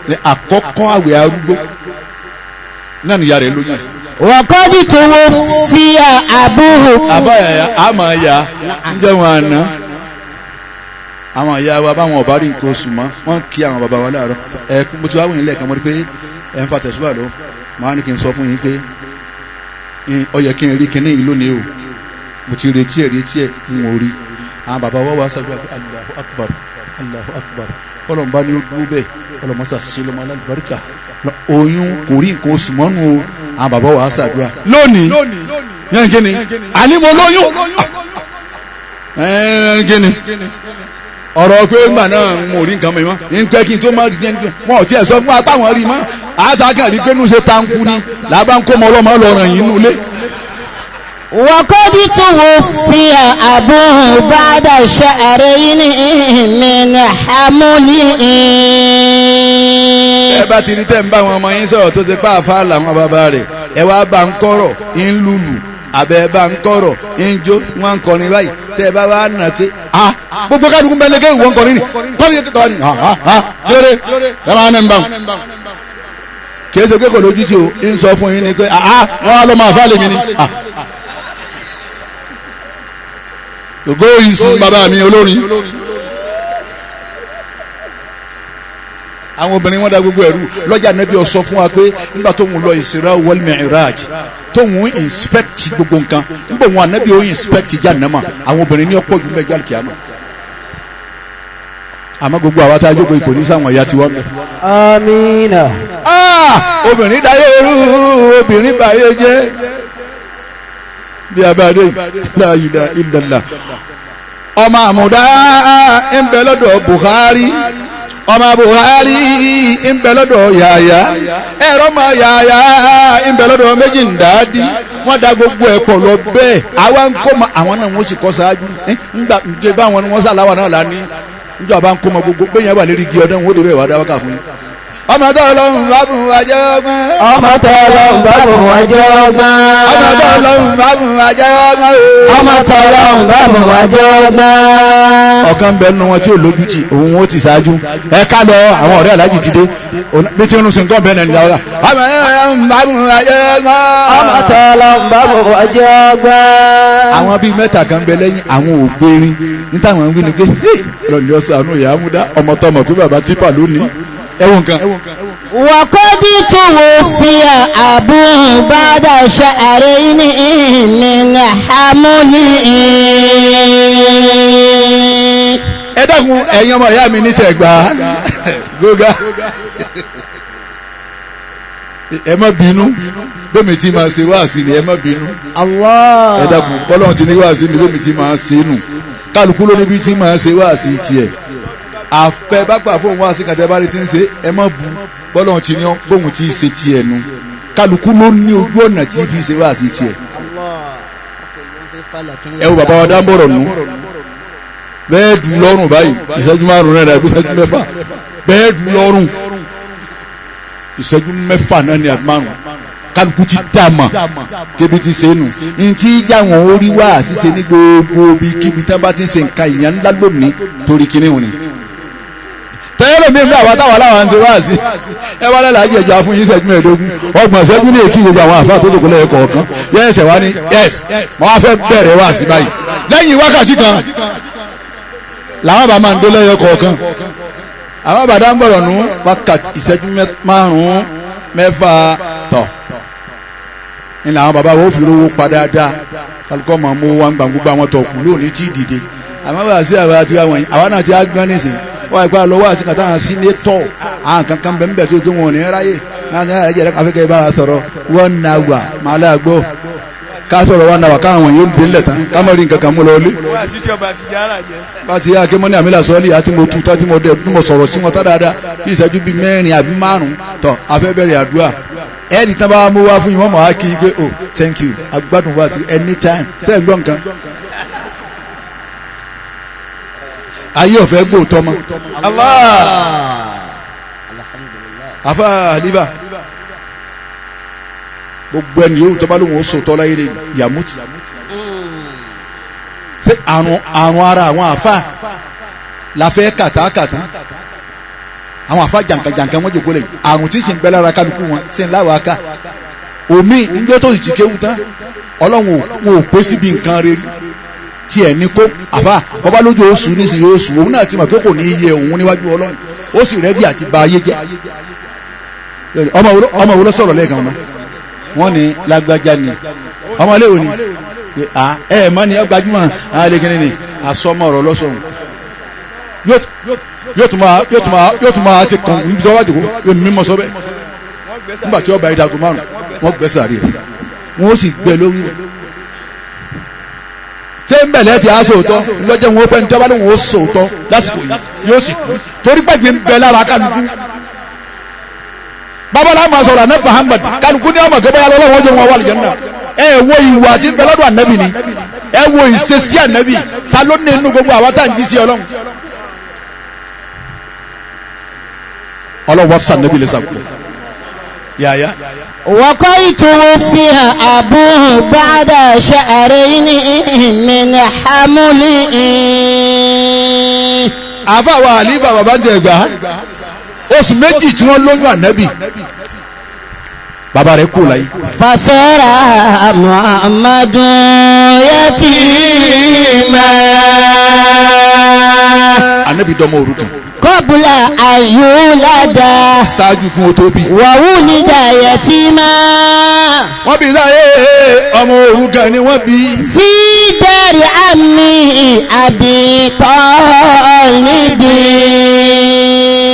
ní àkọ́kọ́ àwẹ̀ arúgbó náà nìyá rẹ̀ lóyún. وقد توفي أبوه. àfàyàyà àmọ́ ya ń jẹ́ wọn àná àwọn ìyá wa báwọn ọ̀bá rí nǹkan oṣù mọ́ wọ́n kí àwọn bàbá wa láàárọ̀ mo ti wá wọ̀nyí lẹ́ẹ̀kan mo rí pé ẹ̀ ń fa tẹ̀síwá lọ màá ní kí n sọ fún yín pé ó yẹ kí n rí kinní yìí lónìí o mo ti retí ẹ̀ ń wò rí àwọn bàbá wa wá sábẹ́ Allahu Akbar Allahu Akbar ọlọ́mọba ni ó dúró bẹ́ẹ̀ ọlọ́mọsà sílọ́mọ alábàríkà oyún kò rí nǹkan oṣù mọ́nu o àwọn bàbá wa ṣàdúrà lónìí yẹn kíni àní mo lóyún kíni ọ̀rọ̀ pé ńgbà náà ń rí nǹkan mọ̀ ń pẹ́ kí n tó má rí jẹ́ wọn ò tiẹ̀ sọ fún apá wọn rí mọ́ àtàkàn rí pé ní ṣe tanku ni làbá ń kó mọ ọlọ́mọ lọ́rọ̀ yìí nulẹ̀. وقد توفي أبوه بعد شهرين من حمله. ẹ bá ti rí tẹ́ ń bá àwọn ọmọ yín sọ̀rọ̀ tó ti pa àfa làwọn bàbá rẹ̀ ẹ wá bá ń kọ́rọ̀ ń lùlù àbẹ̀ bá ń kọ́rọ̀ ń jó wọn ń kọrin báyìí tẹ́ ẹ bá wá nà ké gbogbo kádùkú mẹ́lẹ́kẹ́ ìwọ̀n kọrin ni kọ́rin yẹn kíkọ́ ni lóore ẹ máa nà ń bá wọn. kì í ṣe pé kò lójú tí o ń sọ fún yín ni pé wọ́n á lọ́ máa fà lèmi ni. ògo ìsìn bàbá mi olórin àwọn obìnrin wọn da gbogbo ẹrú lọ́jà nẹ́bí ó sọ fún wa pé nígbà tó ń lọ Isra wal Mi'raj tó ń inspect gbogbo nǹkan nígbà wọn ànẹ́bí ó inspect Jahannama àwọn obìnrin ní ọ̀pọ̀ jù mẹ́jọ àlùkìyàmọ̀ àmọ́ gbogbo àwa tá a jókòó ipò ní sáwọn ẹ̀yà tiwọn mẹ́. Amina. obìnrin dáyé orú obìnrin báyé jẹ́ bí abáde la ilaha illallah ọmọ àmúdá ń bẹ lọ́dọ̀ Buhari ọmọ Buhari ń bẹ lọ́dọ̀ Yahya ẹ̀rọ ọmọ Yahya ń bẹ lọ́dọ̀ méjì ń dáadí wọ́n da gbogbo ẹ̀ pọ̀ lọ bẹ́ẹ̀ àwa ń kó ma àwọn náà wọ́n sì kọ́ ṣáájú ńgbà ǹjẹ́ báwọn ni wọ́n sàláwà náà lá ní níjọ́ àbá ń kó ma gbogbo bẹ́ẹ̀ yẹn wà lérí igi ọdún wọ́n dé bẹ́ẹ̀ wà dá wákà fún yín. ọmọ tó lọ́run bá bùn wá jẹ́ ọgbọ́n. ọmọ tó lọ́run bá bùn wá jẹ́ ọgbọ́n. ọmọ tó lọ́run bá bùn wá jẹ́ ọgbọ́n. ọmọ tó lọ́run bá bùn wá jẹ́ ọgbọ́n. ọ̀kan bẹ nínú wọn tí ò lójú tì òun ó ti ṣáájú ẹ ká lọ àwọn ọ̀rẹ́ alájì ti dé bí tí ń sin nǹkan bẹ́ẹ̀ nìyàwó rà. ọmọ tó lọ́run bá bùn wá jẹ́ ọgbọ́n. ọmọ tó lọ́run bá bùn wá jẹ́ ọgbọ́n. àwọn bíi mẹ́ta kan bẹ lẹ́yìn àwọn ògbérin ní táwọn ń wí ni pé lọ́ọ̀lì ọ̀sán àánú ìyá amúdá ọmọ tó mọ̀ pé bàbá típà lónìí ẹ̀wọ̀n kan. وقد توفي أبوه بعد شهرين من حمله. ẹ dákun ẹ̀yin ọmọ ìyá mi ní tẹ̀gbá gógá ẹ má bínú bẹ́ẹ̀mi tí máa ṣe wáàsí ni ẹ má bínú. Allah. ẹ dákun bọ́lọ́run ti ní wáàsí ni bẹ́ẹ̀mi tí máa ṣe nù kálukú ló níbi tí máa ṣe wáàsí tiẹ̀ àfẹ bá gbà fóun wáàsí kàtẹ́ bá rí ti ń ṣe ẹ má bu bọ́lọ́run ti ní bóun ti ṣe tiẹ̀ nu kálukú ló ní ojú ọ̀nà tí fi ṣe wáàsí tiẹ̀. ẹ wo bàbá wa dá ń bọ̀rọ̀ nù bẹ́ẹ̀ dùn lọ́rùn báyìí ìṣẹ́jú márùn náà dàbí ìṣẹ́jú mẹ́fà bẹ́ẹ̀ dùn lọ́rùn ìṣẹ́jú mẹ́fà náà ni àbí márùn kálukú ti dá mà kébi ti ṣe nù ntí ìjà wọn ó rí wá àṣìṣe ní gbogbo bí kíbi tí wọn bá ti ṣe nǹkan ìyẹn ńlá lónìí torí kíní wọn ni. tẹ́lẹ̀ mi ń bá àwọn táwọn aláwọ̀ ń ṣe wá sí ẹ wá lẹ́la àjẹjọ fún yín ìṣẹ́jú mẹ́ẹ̀ẹ́dógún ọgbọ̀n ìṣẹ́jú ní èkì gbogbo àwọn àfáà tó dòkó lẹ́yìn kọ̀ọ̀kan yẹ́sẹ̀ wá ní yẹ́s mo wá fẹ́ bẹ̀rẹ̀ wá sí báyìí lẹ́yìn wákàtí kan làwọn bá máa ń dé lẹ́yìn kọ̀ọ̀kan àwọn bàdá ń bọ̀rọ̀ nù wákàtí ìṣẹ́jú márùn-ún mẹ́fà tọ̀ ní làwọn bàbá wo fi rówó pa dáadáa kálukọ́ máa mú wa ń gbà gbogbo àwọn tọ̀kù lónìí tí ì dìde àmọ́ bá a sí àwọn àti àwọn yìí àwa náà ti á gbọ́n nísìn wọ́n àgbà lọ́wọ́ àti kàtà àwọn sínétọ̀ àwọn kankan bẹ́ẹ̀ bẹ́ẹ̀ tó gbé wọn ò ní ráyè náà ní àyẹ̀jẹ̀ rẹ̀ káfíkẹ́ bá wa sọ̀rọ̀ wọ́n na wà máa láàgbọ́ ká sọ̀rọ̀ wọn náà wà káwọn yóò dín lẹ̀ tán ká má rí nǹkan kan mú lọ lé. bá ti yá akémọ́ ní àmìlà sọ́ọ́lì àti mo tu tí mo sọ̀rọ̀ sí wọn tá dáadáa kí ìṣẹ́jú bíi mẹ́rin àbí márùn-ún tọ̀ afẹ́bẹ̀rẹ̀ àdúrà ẹni tán bá mú wá fún yín wọ́n mọ̀ á kí i pé oh thank you agbádùn wá sí anytime sẹ́yìn gbọ́ nǹkan. ayé ọ̀fẹ́ gbóòtọ́ mọ́. afa àlíbà gbogbo ẹni yóò tọ́ba lóun ó sòtọ́ láyé rẹ̀ yàmúti ṣé àrùn ara àwọn àfa làfẹ́ kàtàkàtà àwọn àfa jàǹkàjàǹkà wọn jòkó lẹ́yìn àrùn tí sì ń bẹ lára kálukú wọn sì ń láwàá ká omi níjọ́ tó ti kéwù tán ọlọ́run wọn ò pé síbi nǹkan rere tí ẹ̀ ní kó àfa bàbá lójú oṣù nísìnyí oṣù òun náà ti mọ̀ pé kò ní í yẹ òun níwájú ọlọ́run ó sì rẹ́dí àti ba ayé jẹ́ ọmọ wo ló sọ̀rọ̀ lẹ́ẹ̀kan náà wọ́n ní lágbájá ni ọmọ ilé òní ẹ mọ ni ẹ gbajúmọ̀ alekene ni asọmọ ọ̀rọ̀ lọsọrun yóò tún máa ṣe kàn ń jọba jòkó yóò mímọ sọbẹ nígbà tí ọba ìdàgbò márùn wọn gbẹ́sẹ̀ àrí rẹ wọn ó sì gbẹ lórí rẹ ṣé ń bẹ̀lẹ́ ti aṣọ òótọ́ lọ́jọ́ wọn ó pẹ́ ní tọ́ba lóun ó sọ òótọ́ lásìkò yìí yóò sì kú torí pẹ́ẹ́gbẹ́ ń bẹ lára kálukú babalá máa sọ̀rọ̀ àná Muhammad kálukú ní ọmọ gẹ́gẹ́ yàrá ọlọ́wọ́ jẹ́ wọn wà lìjẹ́ náà ẹ wo ìwà àti bẹlẹdọ ànábì ni ẹ wo ìṣesí ànábì ta ló ní inú gbogbo àwa tá à ń jí sí Ọlọ́run Ọlọ́run wá sàn ànábì lè sàkó yàyà. wọ́kọ́ ìtòwò fi hàn àbúrò bàdà ṣàárẹ̀ ní ìmìnira hamuli. àfa wa àlífà bàbá ń tẹ̀ gbà oṣù méjì tí wọ́n lóyún ànábì bàbá rẹ̀ kú láyé. fasọ́ra muhammadu yatima. ànábì dọ́mọ òrukàn. kọ́bùlà ayúládà. ṣáájú fún o tó bí. wàhùnìdà yatima. wọ́n bí sáyé ọmọ òrukàn ni wọ́n bí. fi dari àmì àbí tọ́líbi.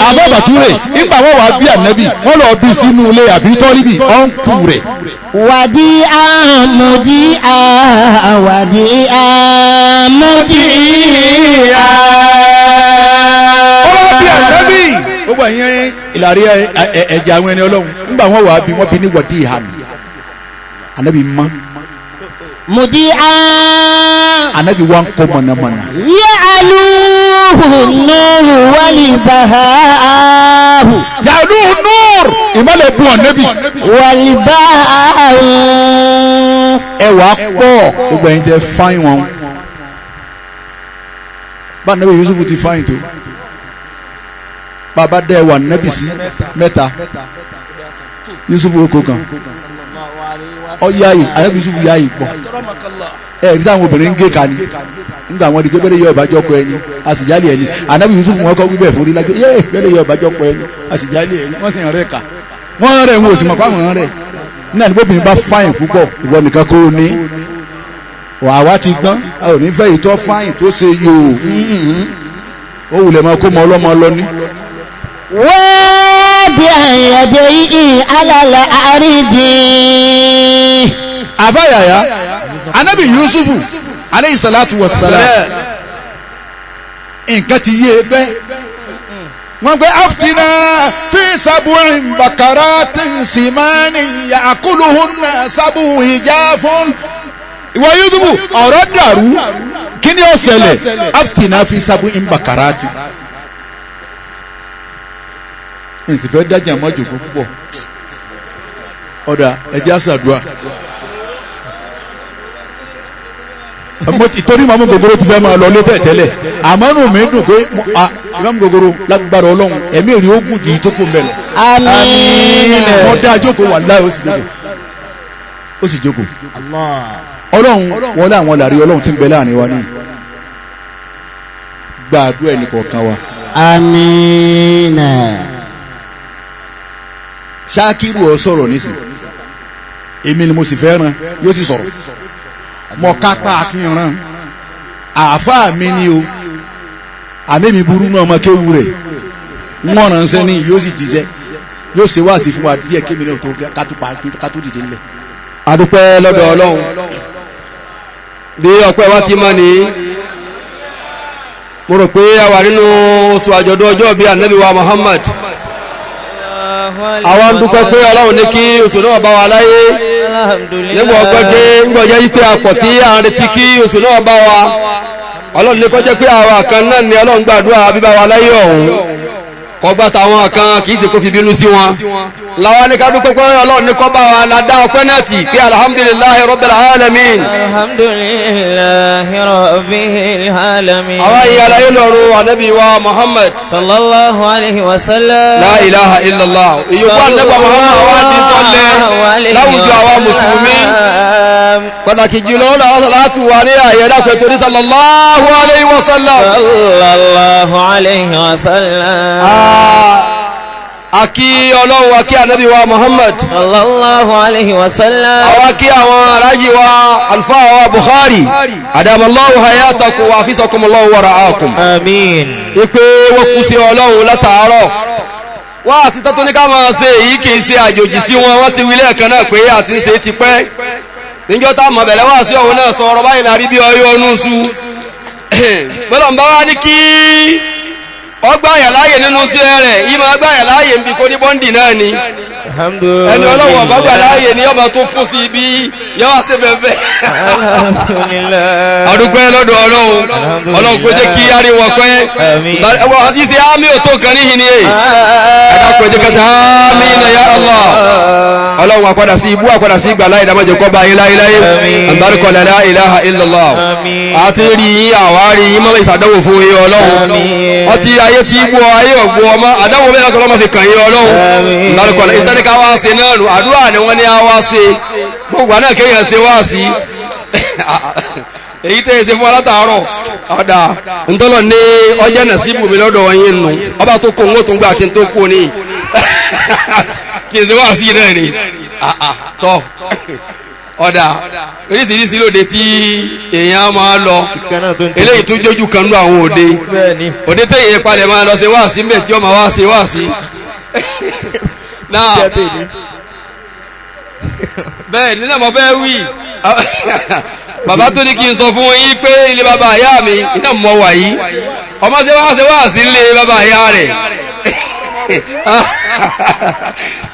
àbọ̀bàtúrè nígbà wọn wà bí ànábì wọn lọ bí sínú ilé àbí tọ́líbì ọ̀nkù rẹ̀. wàdí àmúdí àwàdí àmúdí à. ó wá bí ànábì gbogbo ẹ̀yìn ìlàrí ẹ̀jẹ̀ àwọn ẹni ọlọ́run nígbà wọn wà bí wọn bí ní wàdí ìhàmì ànábì mọ́. mùdí à. ànábì wa ń kọ́ mọ̀nàmọ̀nà. ya'aluhu nuru walibahahu. ya'aluhu nur ìmọ̀lẹ̀ bu ànábì. walibahahu. ẹwà pọ̀ gbogbo ẹ̀yin tẹ fáyìn wọn. bá ànábì Yusuf ti fáyìn tó bàbá dẹ́ wà ànábì sí mẹ́ta Yusuf oko kan ọ yáyì ànábì Yusuf yáyì pọ̀ ẹ rí táwọn obìnrin ń gé ka ni nígbà wọn di pé bẹ́ẹ̀ yẹ ọ̀bájọ́ pọ̀ ẹni a sì jálè ẹni ànábì Yusuf wọn kọ́ wíbẹ̀ fún orílágbé yé bẹ́ẹ̀ yẹ ọ̀bájọ́ pọ̀ ẹni a sì jálè ẹni wọ́n sì ń rẹ̀ ká wọ́n rẹ̀ wọn ò sì mọ̀ fáwọn rẹ̀ nígbà tí bóbìnrin bá fáyìn púpọ̀ ìwọ nìkan kó o ní àwa ti gbọ́n a ò ní fẹ́ ìtọ́ fáyìn tó ṣe yòó ó wulẹ̀ máa kó mọ ọlọ́mọ lọ ní. wadi yadayhi alala aridi. àfàyàyà anabi Yusufu aleyhi salatu wa salam nǹkan ti yé e pẹ́ wọ́n gbé aftina fi sabu'in bakaratin simani ya'kuluhunna sab'u hijafun. ìwọ Yusufu ọ̀rọ̀ dàrú kí ni ó ṣẹlẹ̀ aftina fi sabu'in bakaratin. nsìfẹ́ dájà mọ́jò púpọ̀ ọ̀dà ẹ̀jẹ̀ àṣàdùà torí màmú gogoro ti fẹ́ máa lọ létẹ̀ tẹ́lẹ̀ àmọ́ nù mí dùn pé ìmọ̀ gogoro lágbára ọlọ́run ẹ̀mí èrè ogun jì í tó kó mbẹ́lẹ̀. àmín. wọ́n dá jókòó wàláhì ó sì jókòó ọlọ́run wọlé àwọn làrí ọlọ́run tí ń bẹ láàrin wa ní gbàdúrà ẹnì kọ̀ọ̀kan wa. àmín. ṣáàkìrù ọ sọ̀rọ̀ nísìn èmi ni mo sì fẹ́ràn yóò sì sọ̀rọ̀ mọ kápá akínran àáfàá mi ni o àmì mi burú náà ọmọ kéwu rẹ̀ wọ́n ránṣẹ́ ní yóò sì jíṣẹ́ yóò ṣe wáàsí fún wa díẹ̀ kémi náà tó kátó dìde nílẹ̀. adúpẹ́ lọ́dọ̀ ọlọ́run bí ọpẹ́ wa ti mọ́ ni mo rò pé a wà nínú oṣù àjọ̀dún ọjọ́ bíi anabi wa Muhammad àwa ń dúpẹ́ pé ọlọ́run ní kí oṣù náà bá wa láyé nígbà ọgbẹ́ pé nígbà ọjọ́ yí pé àpọ̀ tí à ń retí kí oṣù náà bá wa ọlọ́run ní kó jẹ́ pé àwa kan náà ni ọlọ́run gbàdúrà bíbá wa láyé ọ̀hún kọgbà táwọn kan kì í ṣe kó fi bínú sí wọn làwọn ní ká dúpẹ́ pé ọlọ́run ní kọ́ bá wa la dá ọpẹ́ náà tì pé alhamdulillahi rabbil alamin. alhamdulillahi rabbil alamin. àwa yìí alayé lọ́rùn anabi wa muhammad. sallallahu alayhi wa sallam. la ilaha illallah. ìyókù anabi muhammad wa di tọ́lẹ̀ láwùjọ àwa mùsùlùmí. pàtàkì jùlọ ó lọ́wọ́ láti wà ní àyẹ̀dá pẹ̀tọ́ ní sallallahu alayhi wa sallam. sallallahu alayhi wa sallam. Aki ọlọ́run akí ànábì wa Muhammad sallallahu alayhi wa sallam. àwọn akí àwọn aláyí wa alfa wa Bukhari adamallahu hayatakum wa afisakumullahu wa ra'akum. àmín. ipe wọ́n kú sí ọlọ́run látàárọ̀ wọ́n àti tọ́tún ní ká máa ṣe èyí kìí ṣe àjòjì sí wọn wọ́n ti wí lẹ́ẹ̀kan náà pé àti ń ṣe ti pẹ́ níjọ́ tá mọ̀ bẹ̀rẹ̀ wá sí ọ̀hún náà sọ ọ̀rọ̀ báyìí lárí bí ọyọ́ ọ̀nù su bọ́lọ̀ ń bá wá ní kí ọgbà àyà láàyè nínú sí ẹrẹ̀ yìí máa gbà àyà láàyè nbí kó ní bọ́ndì náà ni ẹni ọlọ́wọ́ ọba gbà láàyè ni ọba tó fún sí ibi yọ wá sí bẹ́ẹ̀ àdúgbò lọ́dọ̀ ọlọ́run kó jẹ́ kí ariwo pẹ́ ẹwọ́n àti ṣe àmì òtó kan níhìn ni ẹ̀dá kó jẹ́ kẹsàn àmì na ya Allah ọlọ́run àpadà sí ibú àpadà sí ìgbà láì dámọ́jẹ́ kọ́ bá yín láyéláyé àbárikọ̀ la ilaha illallah àti rí yín àwárí yín mọ́ ìsàdánwò fún yín ọlọ́run ọtí ayé tí ibú ayé ọ̀gbọ́ ọmọ àdáwò mẹ́ta kọ́ lọ́mọ fi kàn yín ọlọ́run àbárikọ̀ ìtẹ́nìká wá ṣe náà nù àdúrà ni wọ́n ní a wá ṣe gbogbo àná kéèyàn ṣe wá sí èyí tẹ́ ẹ ṣe fún alátàárọ̀ ọ̀dà ntọ́lọ̀ ní ọjọ́ náà sí ibùmí lọ́dọ̀ yín nù ọba tó kó ń wò tó ń gbà kí n tó kú ní kí n ṣe wá sí náà ni tọ́ ọ̀dà oríṣiríṣi lóde tí èèyàn máa lọ eléyìí tó jójú kan lọ àwọn òde tẹ̀yìn palẹ̀ máa lọ ṣe wá sí mbẹ̀ tí ó máa wá ṣe wá sí náà bẹ́ẹ̀ nínú ọmọ bẹ́ẹ̀ wí bàbá tó ní kí n sọ fún yín pé ilé bàbá àyá mi iná mọ̀ wà yìí ọmọ ṣe wá sí ilé bàbá àyá rẹ̀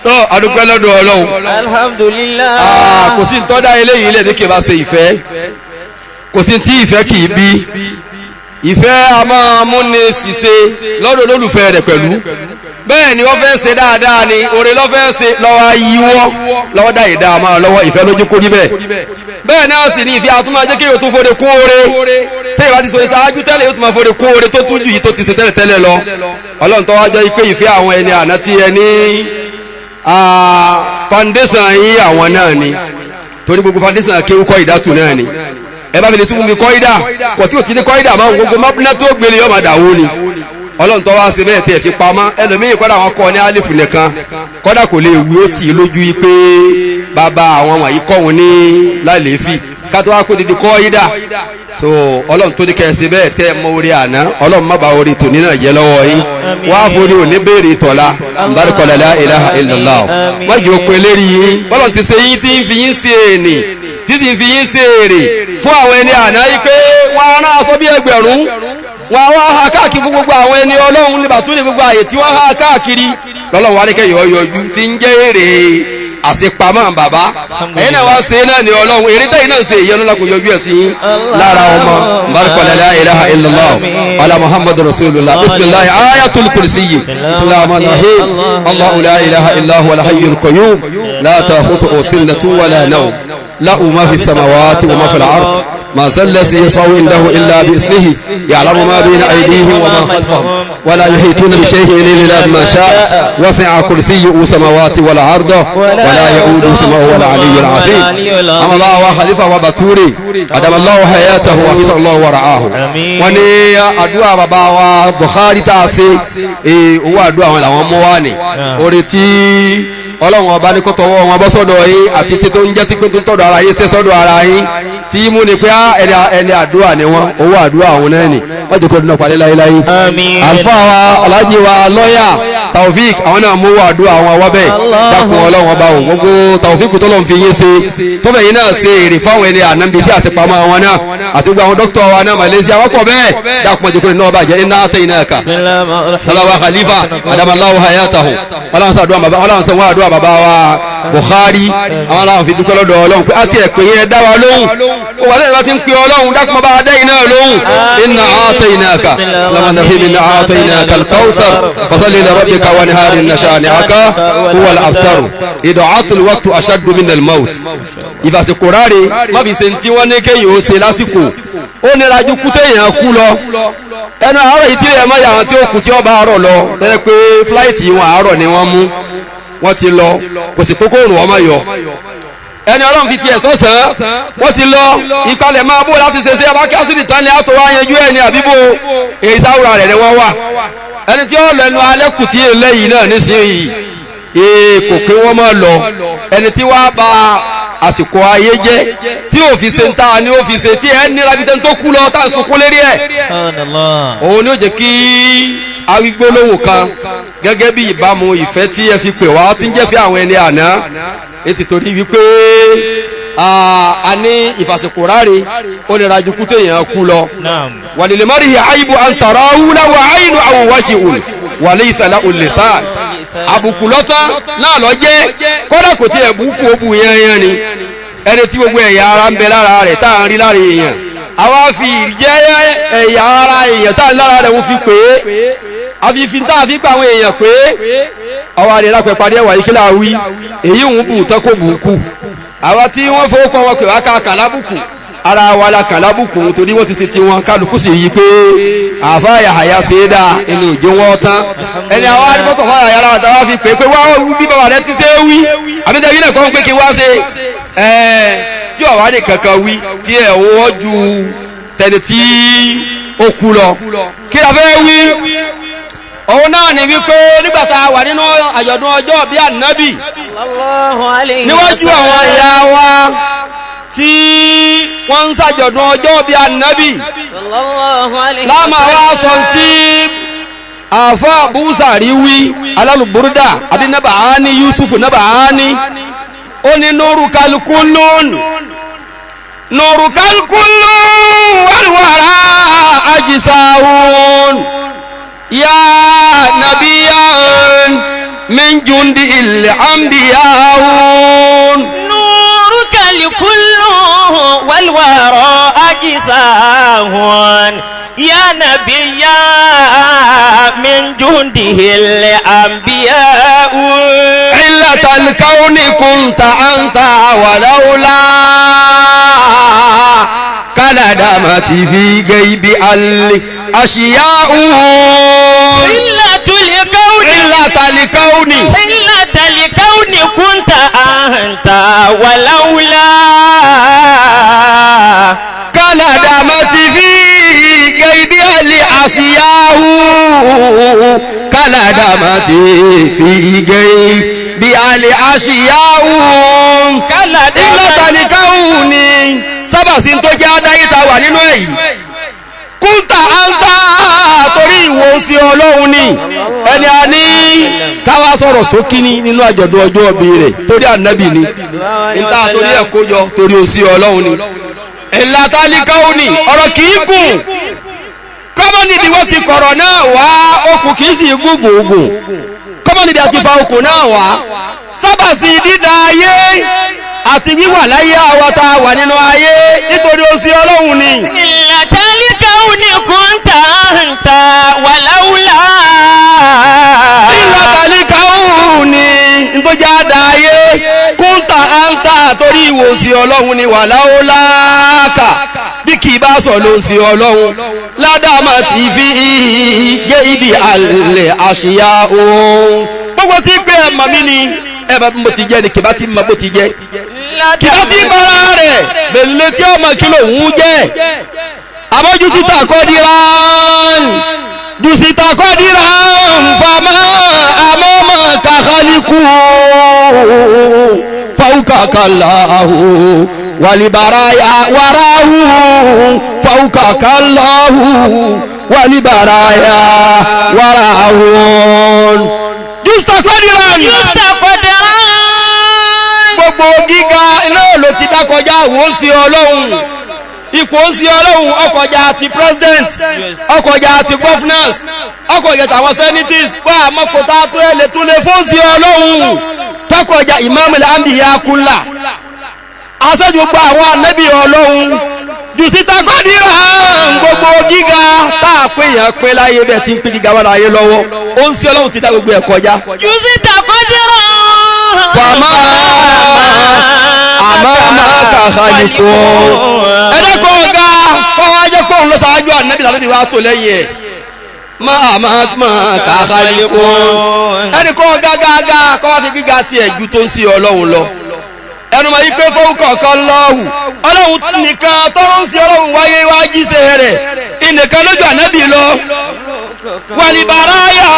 tó adúpẹ́ lọ́dọ̀ ọlọ́run alhamdulillah. kò sí tọ́dá eléyìí ilẹ̀ ní kí n bá ṣe ìfẹ́ kò sí tí ìfẹ́ kì í bí ìfẹ́ a máa múni ṣìṣe lọ́dọ̀ olólùfẹ́ rẹ̀ pẹ̀lú bẹ́ẹ̀ ni wọ́n fẹ́ ṣe dáadáa ni oore lọ́ fẹ́ ṣe lọ́wọ́ ayíwọ́ lọ́wọ́ dá ìdá máa lọ́wọ́ ìfẹ́ lójú kó níbẹ̀ bẹ́ẹ̀ náà sì ni ìfẹ́ àtúmọ̀ ajé kéèyàn tún fòde kún oore tẹ́yìn bá ti sọ ṣáájú tẹ́lẹ̀ yóò tún máa fòde kún oore tó tún jù yìí tó ti ṣe tẹ́lẹ̀ tẹ́lẹ̀ lọ ọlọ́run tó wá jẹ́ pé ìfẹ́ àwọn ẹni àná tí ẹni foundation yìí àwọn náà ni torí gbogbo foundation kéwú kọ́ ìdátù náà ni ẹ bá mi lè sún mi kọ́ ìdá kò tí ò ti ní kọ́ ìdá máa ń gbogbo mábúná tó gbélé yọ máa dàwó ni ọlọ́run tó wá sí bẹ́ẹ̀ tí ẹ̀ fi pamọ́ ẹlòmíì kọ́dà wọn kọ́ ní alifu nìkan kọ́dà kò lè wí ó tì í lójú yìí pé bàbá àwọn wọ̀nyí kọ́ wọn ní láìléèfì kátó wá kó didi kọ́ ìdá so ọlọ́run tó ní kẹ́sì bẹ́ẹ̀ tẹ́ ẹ mọ orí àná ọlọ́run má ba orí tòní náà jẹ́ lọ́wọ́ yín wá forí òní béèrè tọ́lá nbarikọ̀lá la ilaha illallah má jẹ́ òpin lérí yín ọlọ́run ti ṣe yín tí ń fi yín ṣe èèní tí sì ń fi yín ṣe èrè fún àwọn ẹni àná yìí pé wọ́n á rán aṣọ bí ẹgbẹ̀rún wọ́n á wá ha káàkiri fún gbogbo àwọn ẹni ọlọ́run nígbà tó ní gbogbo àyè tí wọ́n ha káàkiri lọ́lọ́run wá ní kẹ́yìn ọyọ̀jú tí ń jẹ́ èrè àṣepamọ́ bàbá ẹ̀yin náà wá ṣe náà ní ọlọ́run èrè tẹ́yìn náà ṣe ìyẹn lọ́la kò yọjú ẹ̀ sí lára ọmọ barikọ̀lá la ilaha illallah ala muhammadu rasulullah bisimilahi ayatul kursiyyi bisimilahi rahman rahim allahu la ilaha illahu alhayyul qayyum la ta'khusuhu sinatun wala nawm lahu ma fi samawati wa ma fi al-ard ما زل يشفع عنده إلا بإذنه يعلم ما بين أيديهم وما خلفهم ولا يحيطون بشيء إلا بما شاء وسع كرسيه السماوات والأرض ولا يؤوده سمعه والعلي العظيم أما الله وخليفة وبتوري أدم الله حياته وحفظ الله ورعاه وني أدعى بابا بخاري تاسي هو أدعى ولا مواني أوريتي ọlọ́run ọba ní kó tọwọ́ wọn bọ́ sọ́dọ̀ yín àti tí tó ń jẹ́ tí pé tó ń tọ́dọ̀ ara yín ṣe sọ́dọ̀ ara yín tí mú ni pé ẹni àdúrà ni wọ́n owó àdúrà àwọn náà ni wọ́n jẹ́ kó dúnà pàdé láyéláyé. àlùfáà wa aláàjì wa lọ́yà Taofik àwọn náà mú owó àdúrà àwọn wábẹ̀ dákun ọlọ́run ọba òun gbogbo Taofik tó lọ́n fi yín ṣe tó bẹ̀ yín náà ṣe èrè fáwọn ẹni ànábi sí àtìpamọ́ àwọn náà àti gbogbo àwọn dókítà wa náà Malaysia wọ́n pọ̀ bẹ́ẹ̀ dákun ọjọ́ kó ní náà bàjẹ́ iná àtẹ iná ẹ̀ka lọ́wọ́ khalifa adamallahu hayatahu wọ́n bàbá wa Bukhari àwọn aláwọ̀ fi dúpẹ́ lọ́dọ̀ ọlọ́run pé àti ẹ̀pẹ̀ yẹn dá wa lóhùn ó wà lẹ́yìn láti ń pè ọlọ́run dákùnmọ́ bá dá iná lóhùn inna a'tainaka lamanahim inna a'tainaka al-kawthar fasalli li rabbika بصلاتك وانهار شانئك هو الأبتر إضاعة الوقت أشد من الموت ìfàsìkò ráre má fi ṣe tí wọ́n ní kéyìn ó ṣe lásìkò ó nira ju kú téèyàn kú lọ ẹnu àárọ̀ yìí tí lè mọ àwọn tí ó kù tí wọ́n bá àárọ̀ lọ tẹ́lẹ̀ pé fúláìtì wọn àárọ̀ ni wọ́n mú wọ́n ti lọ kò sì kókó òrùn ọmọ yọ ẹni ọlọ́run fi tiẹ̀ sọ́sàn wọ́n ti lọ ìpalẹ̀ máa bó láti ṣe ṣe abákẹ́sìrì tán ni àtọ̀ wá yanjú ẹ̀ ní àbíbò èyí sáwùrà rẹ̀ ni wọ́n wà ẹni tí ó lẹ́nu alẹ́ kù tí eléyìí náà nísìnyí kò pé wọ́n máa lọ ẹni tí wàá ba àsìkò ayé jẹ́ tí ó fi ṣe ń ta ni ó fi ṣe tí ẹ ní rabitẹ́ tó kú lọ tá à ń sunkún lérí ẹ̀ òun ni ó jẹ́ kí awigbólóhùn kan gẹ́gẹ́ bí ìbámu ìfẹ́ tí ẹ fi pè wá tí ń jẹ́ fi àwọn ẹni àná ètò torí wípé a ní ìfàsìkò ráre ó lè rajú kú téèyàn kú lọ wàlìlẹ̀ mọ́rí àyíbò àǹtàrà wúláwà àyínú àwòwájì òun wàlẹ̀ ìsàlá òlèfà àbùkù lọ́tán náà lọ jẹ́ kọ́dà kò tí ẹ̀ bùkù ó bù yẹn ni ẹni tí gbogbo ẹ̀yà ara ń bẹ lára rẹ̀ tá à ń rí lára èèyàn àwa fi jẹ́ ẹ̀yà ara èèyàn tá à ń lára rẹ̀ wọ́n fi pè é àfihàn tá a fi pa àwọn èèyàn pé ọwọ́ adé lápẹ̀ parí ẹ̀wà yìí kí láà wí èyí ń bù tán kó bùkù àwa tí wọ́n fowó kọ́ wọn pè wá ká kàlábùkù ara wa la kàlábùkù torí wọ́n ti ṣe tiwọn kálukú sì yí pé àfa Yahaya ṣe é dáa ẹni òjò wọn tán ẹni àwọn adébọ́tọ̀ fún Yahaya lára táwa fi pè é pé wá bí bàbá rẹ ti ṣe é wí àbíjẹ́ yìí náà kọ́ ń pé kí wá ṣe tí ọ̀wá ní kankan wí tí ẹ̀ wọ́n ju tẹni tí ó kú lọ kí la fẹ́ wí òun náà ni wípé nígbà tá a wà nínú àjọ̀dún ọjọ́ bí ànábì níwájú àwọn ìyá wa tí wọ́n ń ṣàjọ̀dún ọjọ́ bí ànábì láàmà wá sọ tí àfá Búsàrí wí alálùbúrúdà àbí Nabahani Yusuf Nabahani ó ní nuru kalkulun wàlúwàrá ajisahun ya nabiyan min jundi il-anbiyahun nuru kalkulun wàlúwàrá ajisahun ya nabiyan min jundi il-anbiyahun illatal kawni kunta anta walaula كندمت في غيب الأشياء إلة الكون كنت أنت ولولا كندمت في غيب الأشياء كندمت في غيب الأشياء إلة الكون sábàsí tó jẹ́ adáyé ta wà nínú èyí kúńtà áńtà torí ìwò sí ọlọ́run ni ẹni a ní káwá sọ̀rọ̀ sókí ní nínú àjọ̀dún ọjọ́ ọbí rẹ̀ torí ànábì ni níta torí ẹ̀ kó yọ torí ó sí ọlọ́run ni ẹ̀là tálíkáwó ni ọ̀rọ̀ kìí gùn kọ́mọ́nìdì wọ́n ti kọ̀rọ̀ náà wá okùn kìí sì gúgùn kọ́mọ́nìdì àti fa okùn náà wá sábàsí dídá ayé àti wíwà láyé àwa tá a wà nínú ayé nítorí ó sí ọlọ́run ni. ìlàtàlíkà òní kúńtà ńta wàláwùlà. ìlàtàlíkà òní nítorí àdá ayé kúńtà ńta torí ìwòsí ọlọ́run ni wàláwùlà kà bí kì í bá sọ ló ń sí ọlọ́run ládàmà tí fi gé ibi àlẹ́ àṣìyá òun. gbogbo tí pé ẹ̀ mọ̀ mí ni ẹ bá mo ti jẹ́ ni kìbá ti mọ bó ti jẹ́ kìbá ti mọ́ra rẹ̀ bẹ̀lẹ̀ tí ọmọ kí lòun jẹ́ àmọ́ jùsítà kọ́dírán jùsítà kọ́dírán fama àmọ́mọ́ kàkálíkù fawukakallahu walibaraya warahu fawukakallahu walibaraya warahu jùsítà kọ́dírán gbogbo gíga iná ló ti dákọjá àwọn ń sí ọlọ́run ipò ń sí ọlọ́run ọkọjá ti president ọkọjá ti governors ọkọjá tàwọn senators wà mọ́kòtà tó ẹlẹ́ tó lè fún sí ọlọ́run tọkọjá imam al-anbiya kulla aṣáájú gbogbo àwọn ànábì ọlọ́run jùsítà kọ́dírà gbogbo gíga tá a pé yàn pé láyé bẹ́ẹ̀ tí ń pín gíga wà láyé lọ́wọ́ ó ń sí ọlọ́run ti dá gbogbo ẹ̀ kọjá. jùsítà kọ́dírà. fàmà àmàmà kàkàlìkò ẹ̀dẹ́kọ̀ ọ̀gá kọ́ wá jẹ́ kó ń lọ sáájú ànábì lànà ìwà tó lẹ́yìn ẹ̀ máa kàkàlìkò ẹ̀dẹ́kọ̀ ọ̀gá gágá kọ́ wá ti gíga tiẹ̀ ju tó ń sí ọlọ́run lọ ẹnu máa yí pé fóun kọ̀ọ̀kan lọ́hùn ọlọ́run nìkan tọ́rọ ń sí ọlọ́run wáyé wá jíṣẹ́ rẹ̀ ìnìkan lójú ànábì lọ wàlìbàráyà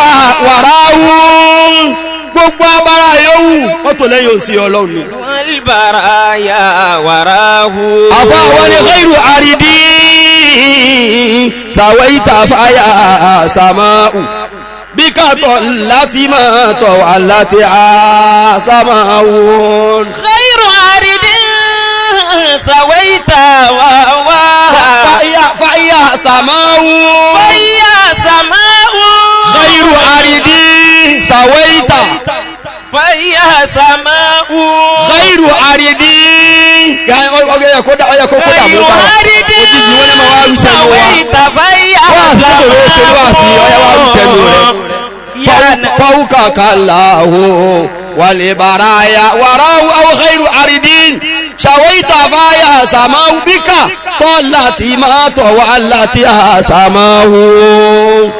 wàráhù gbogbo abara yòówù ó tó lẹ́yìn òsì ọlọ́run ni. wàlìbàráyà wàráhù. àfa àwọn ni khairu àrídì sàwẹ́yìtà fàyà sàmáù bí kàtọ́ láti máa tọ̀ wà láti àsàmáù. khairu àrídì sàwẹ́yìtà wà. fàyà sàmáù. fàyà sàmáù. khairu àrídì sàwẹ́yìtà. fàyà sàmáù. khairu àrídì. ọyẹ kó dà mú ká. khairu àrídì sàwẹ́yìtà fàyà sàmáù. فوق كالله والبرايا وراه أو خير أردين شويت فايا سماو بك طلت ما طولت يا سماو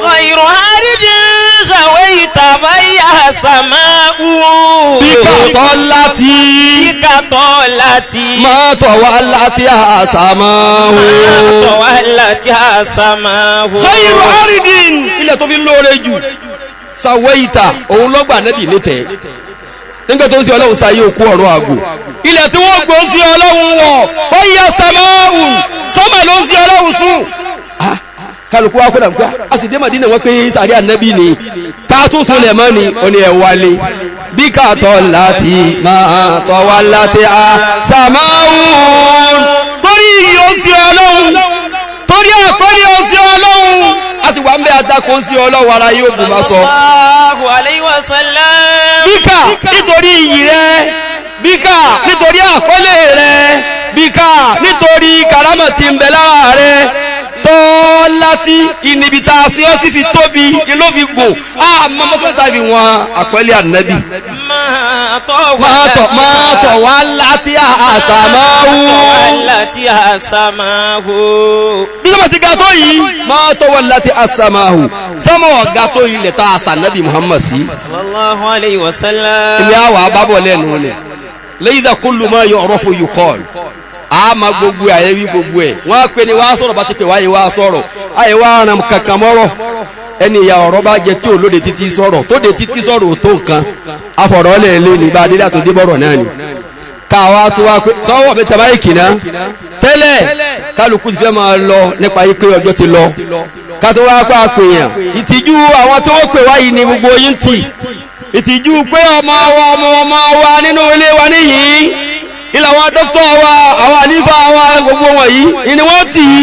خير أرد شويت فايا سماو بك طلت ما طولت يا سماو طولت يا سماو خير أردين إلا تفي اللوريجو sàwẹ́yìtà òun lọ́gbà nẹ́bì létẹ̀ nígbà tó ń sí ọlọ́run sáyé òkú ọ̀rọ̀ àgò ilẹ̀ tí wọ́n gbọ́ sí ọlọ́run wọ̀ fọ́yà sàmáhùn sọ́mà ló ń sí ọlọ́run sùn. kálukú wa kódà nípa a sì dé Mádínà wọn pé sàrí ànẹ́bì ni ká tún sunlẹ̀ mọ́ ni ó ní ẹ̀ wálé bí káàtọ́ láti máa tọ́ wá láti a sàmáhùn torí iyì ó sí ọlọ́run torí àkọ́lé ó sí ọlọ́run a ti wà ń bẹ àtakò sí ọlọ́run ara yóò bù bá sọ. bíkà nítorí iyì rẹ bíkà nítorí àkọlé rẹ bíkà nítorí karama tí ń bẹ lára rẹ tọ́ láti ìnibí tá a sí ọ́ sí fi tóbi ló fi gùn àmọ́ mọ́sálásí fi wọn àkọlé ànábì. máa tọ̀ wá láti àsàmáhù. bí sọ́mọ̀ ti ga tó yìí máa tọ̀ wá láti àsàmáhù sọ́mọ̀ ọ̀gá tó ilẹ̀ tá a sànábì Muhammad sí. sallallahu alayhi wa sallam. ilé àwọ̀ àbábọ̀ lẹ́nu rẹ̀ laysa kullu ma yu'rafu yuqal àmà gbogbo àyẹ̀wí gbogbo ẹ̀ wọ́n á pè ní wàá sọ̀rọ̀ bá ti pè wáyé wàá sọ̀rọ̀ àyè wàá ràn kankan mọ́rọ̀ ẹni ìyá ọ̀rọ̀ bá jẹ́ kí olóde títí sọ̀rọ̀ tó de títí sọ̀rọ̀ tó nǹkan afọ̀rọ̀ lẹ̀ lé ní bá adídá tó dé bọ̀rọ̀ náà ni káwa tó wá pé sọ́wọ́ mi tàbá ìkìná tẹ́lẹ̀ kálukú ti fẹ́ máa lọ nípa yí pé ọjọ́ ti lọ ká tó wá pa àpèyàn ìtìjú àwọn tó wọ́n pè wáyé ni gbogbo yín tì ìtìjú pé ọmọ wa nínú ilé wa níyìí ilẹ̀ àwọn dókítà wa àwọn àlífà wa gbogbo wọn yìí ni wọ́n tì í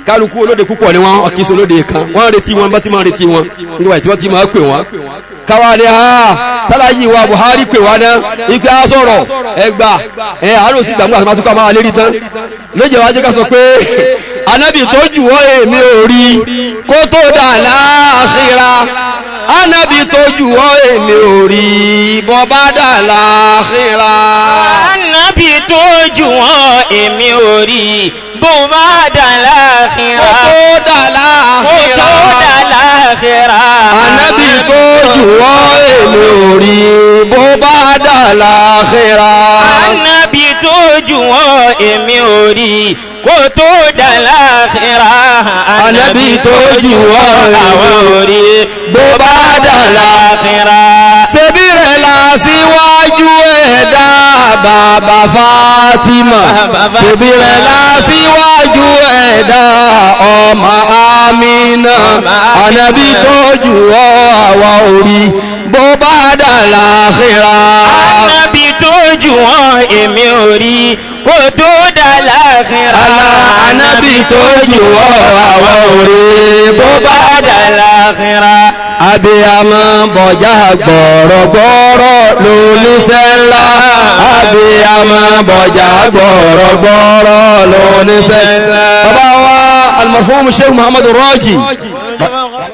kálukú olóde púpọ̀ ni wọ́n kì í so olóde kan wọ́n retí wọn bá ti máa retí wọn nígbà tí wọ́n ti máa pè wọ́n káwa ni sálàyé wa Buhari pè wá náà ìgbà sọ̀rọ̀ ẹgbà àárò sí gbàgbọ́ àti màtúkọ̀ máa lérí tán lóye wájú ká sọ pé anábì tó jù wọ́ èmi ò rí kó tó dà láàkírà anábì tó jù wọ́ èmi ò rí bọ́ bá dà láàkírà. anábì tó jù wọ́ èmi ò rí bó bá dà láàkírà. kó tó dà láàkírà. anábì tó jù wọ́ èmi ò rí bó bá dà láàkírà. anábì tó jù wọ́ èmi ò rí kó tó dà láàkírà. anábì tó jù wọ́ èmi ò rí bó bá dà láàkírà. ṣebí rẹ̀ la síwájú ẹ̀dá bàbá Fátímà ṣebí rẹ̀ la síwájú ẹ̀dá ọmọ Amina anábì tó jù wọ́ àwa ò rí bó bá dà láàkírà. anábì tó jù wọ́ èmi ò rí kó tó dà láàkírà. anábì tó jù wọ́ àwa ò rí bó bá dà láàkírà. abiyamọ bọjá gbọ̀rọ̀gbọ̀rọ̀ lóníṣẹ́ ńlá abiyamọ bọ̀jà gbọ̀rọ̀gbọ̀rọ̀ lóníṣẹ́ ńlá. bàbá wa al-marhum Sheikh Muhammad Raji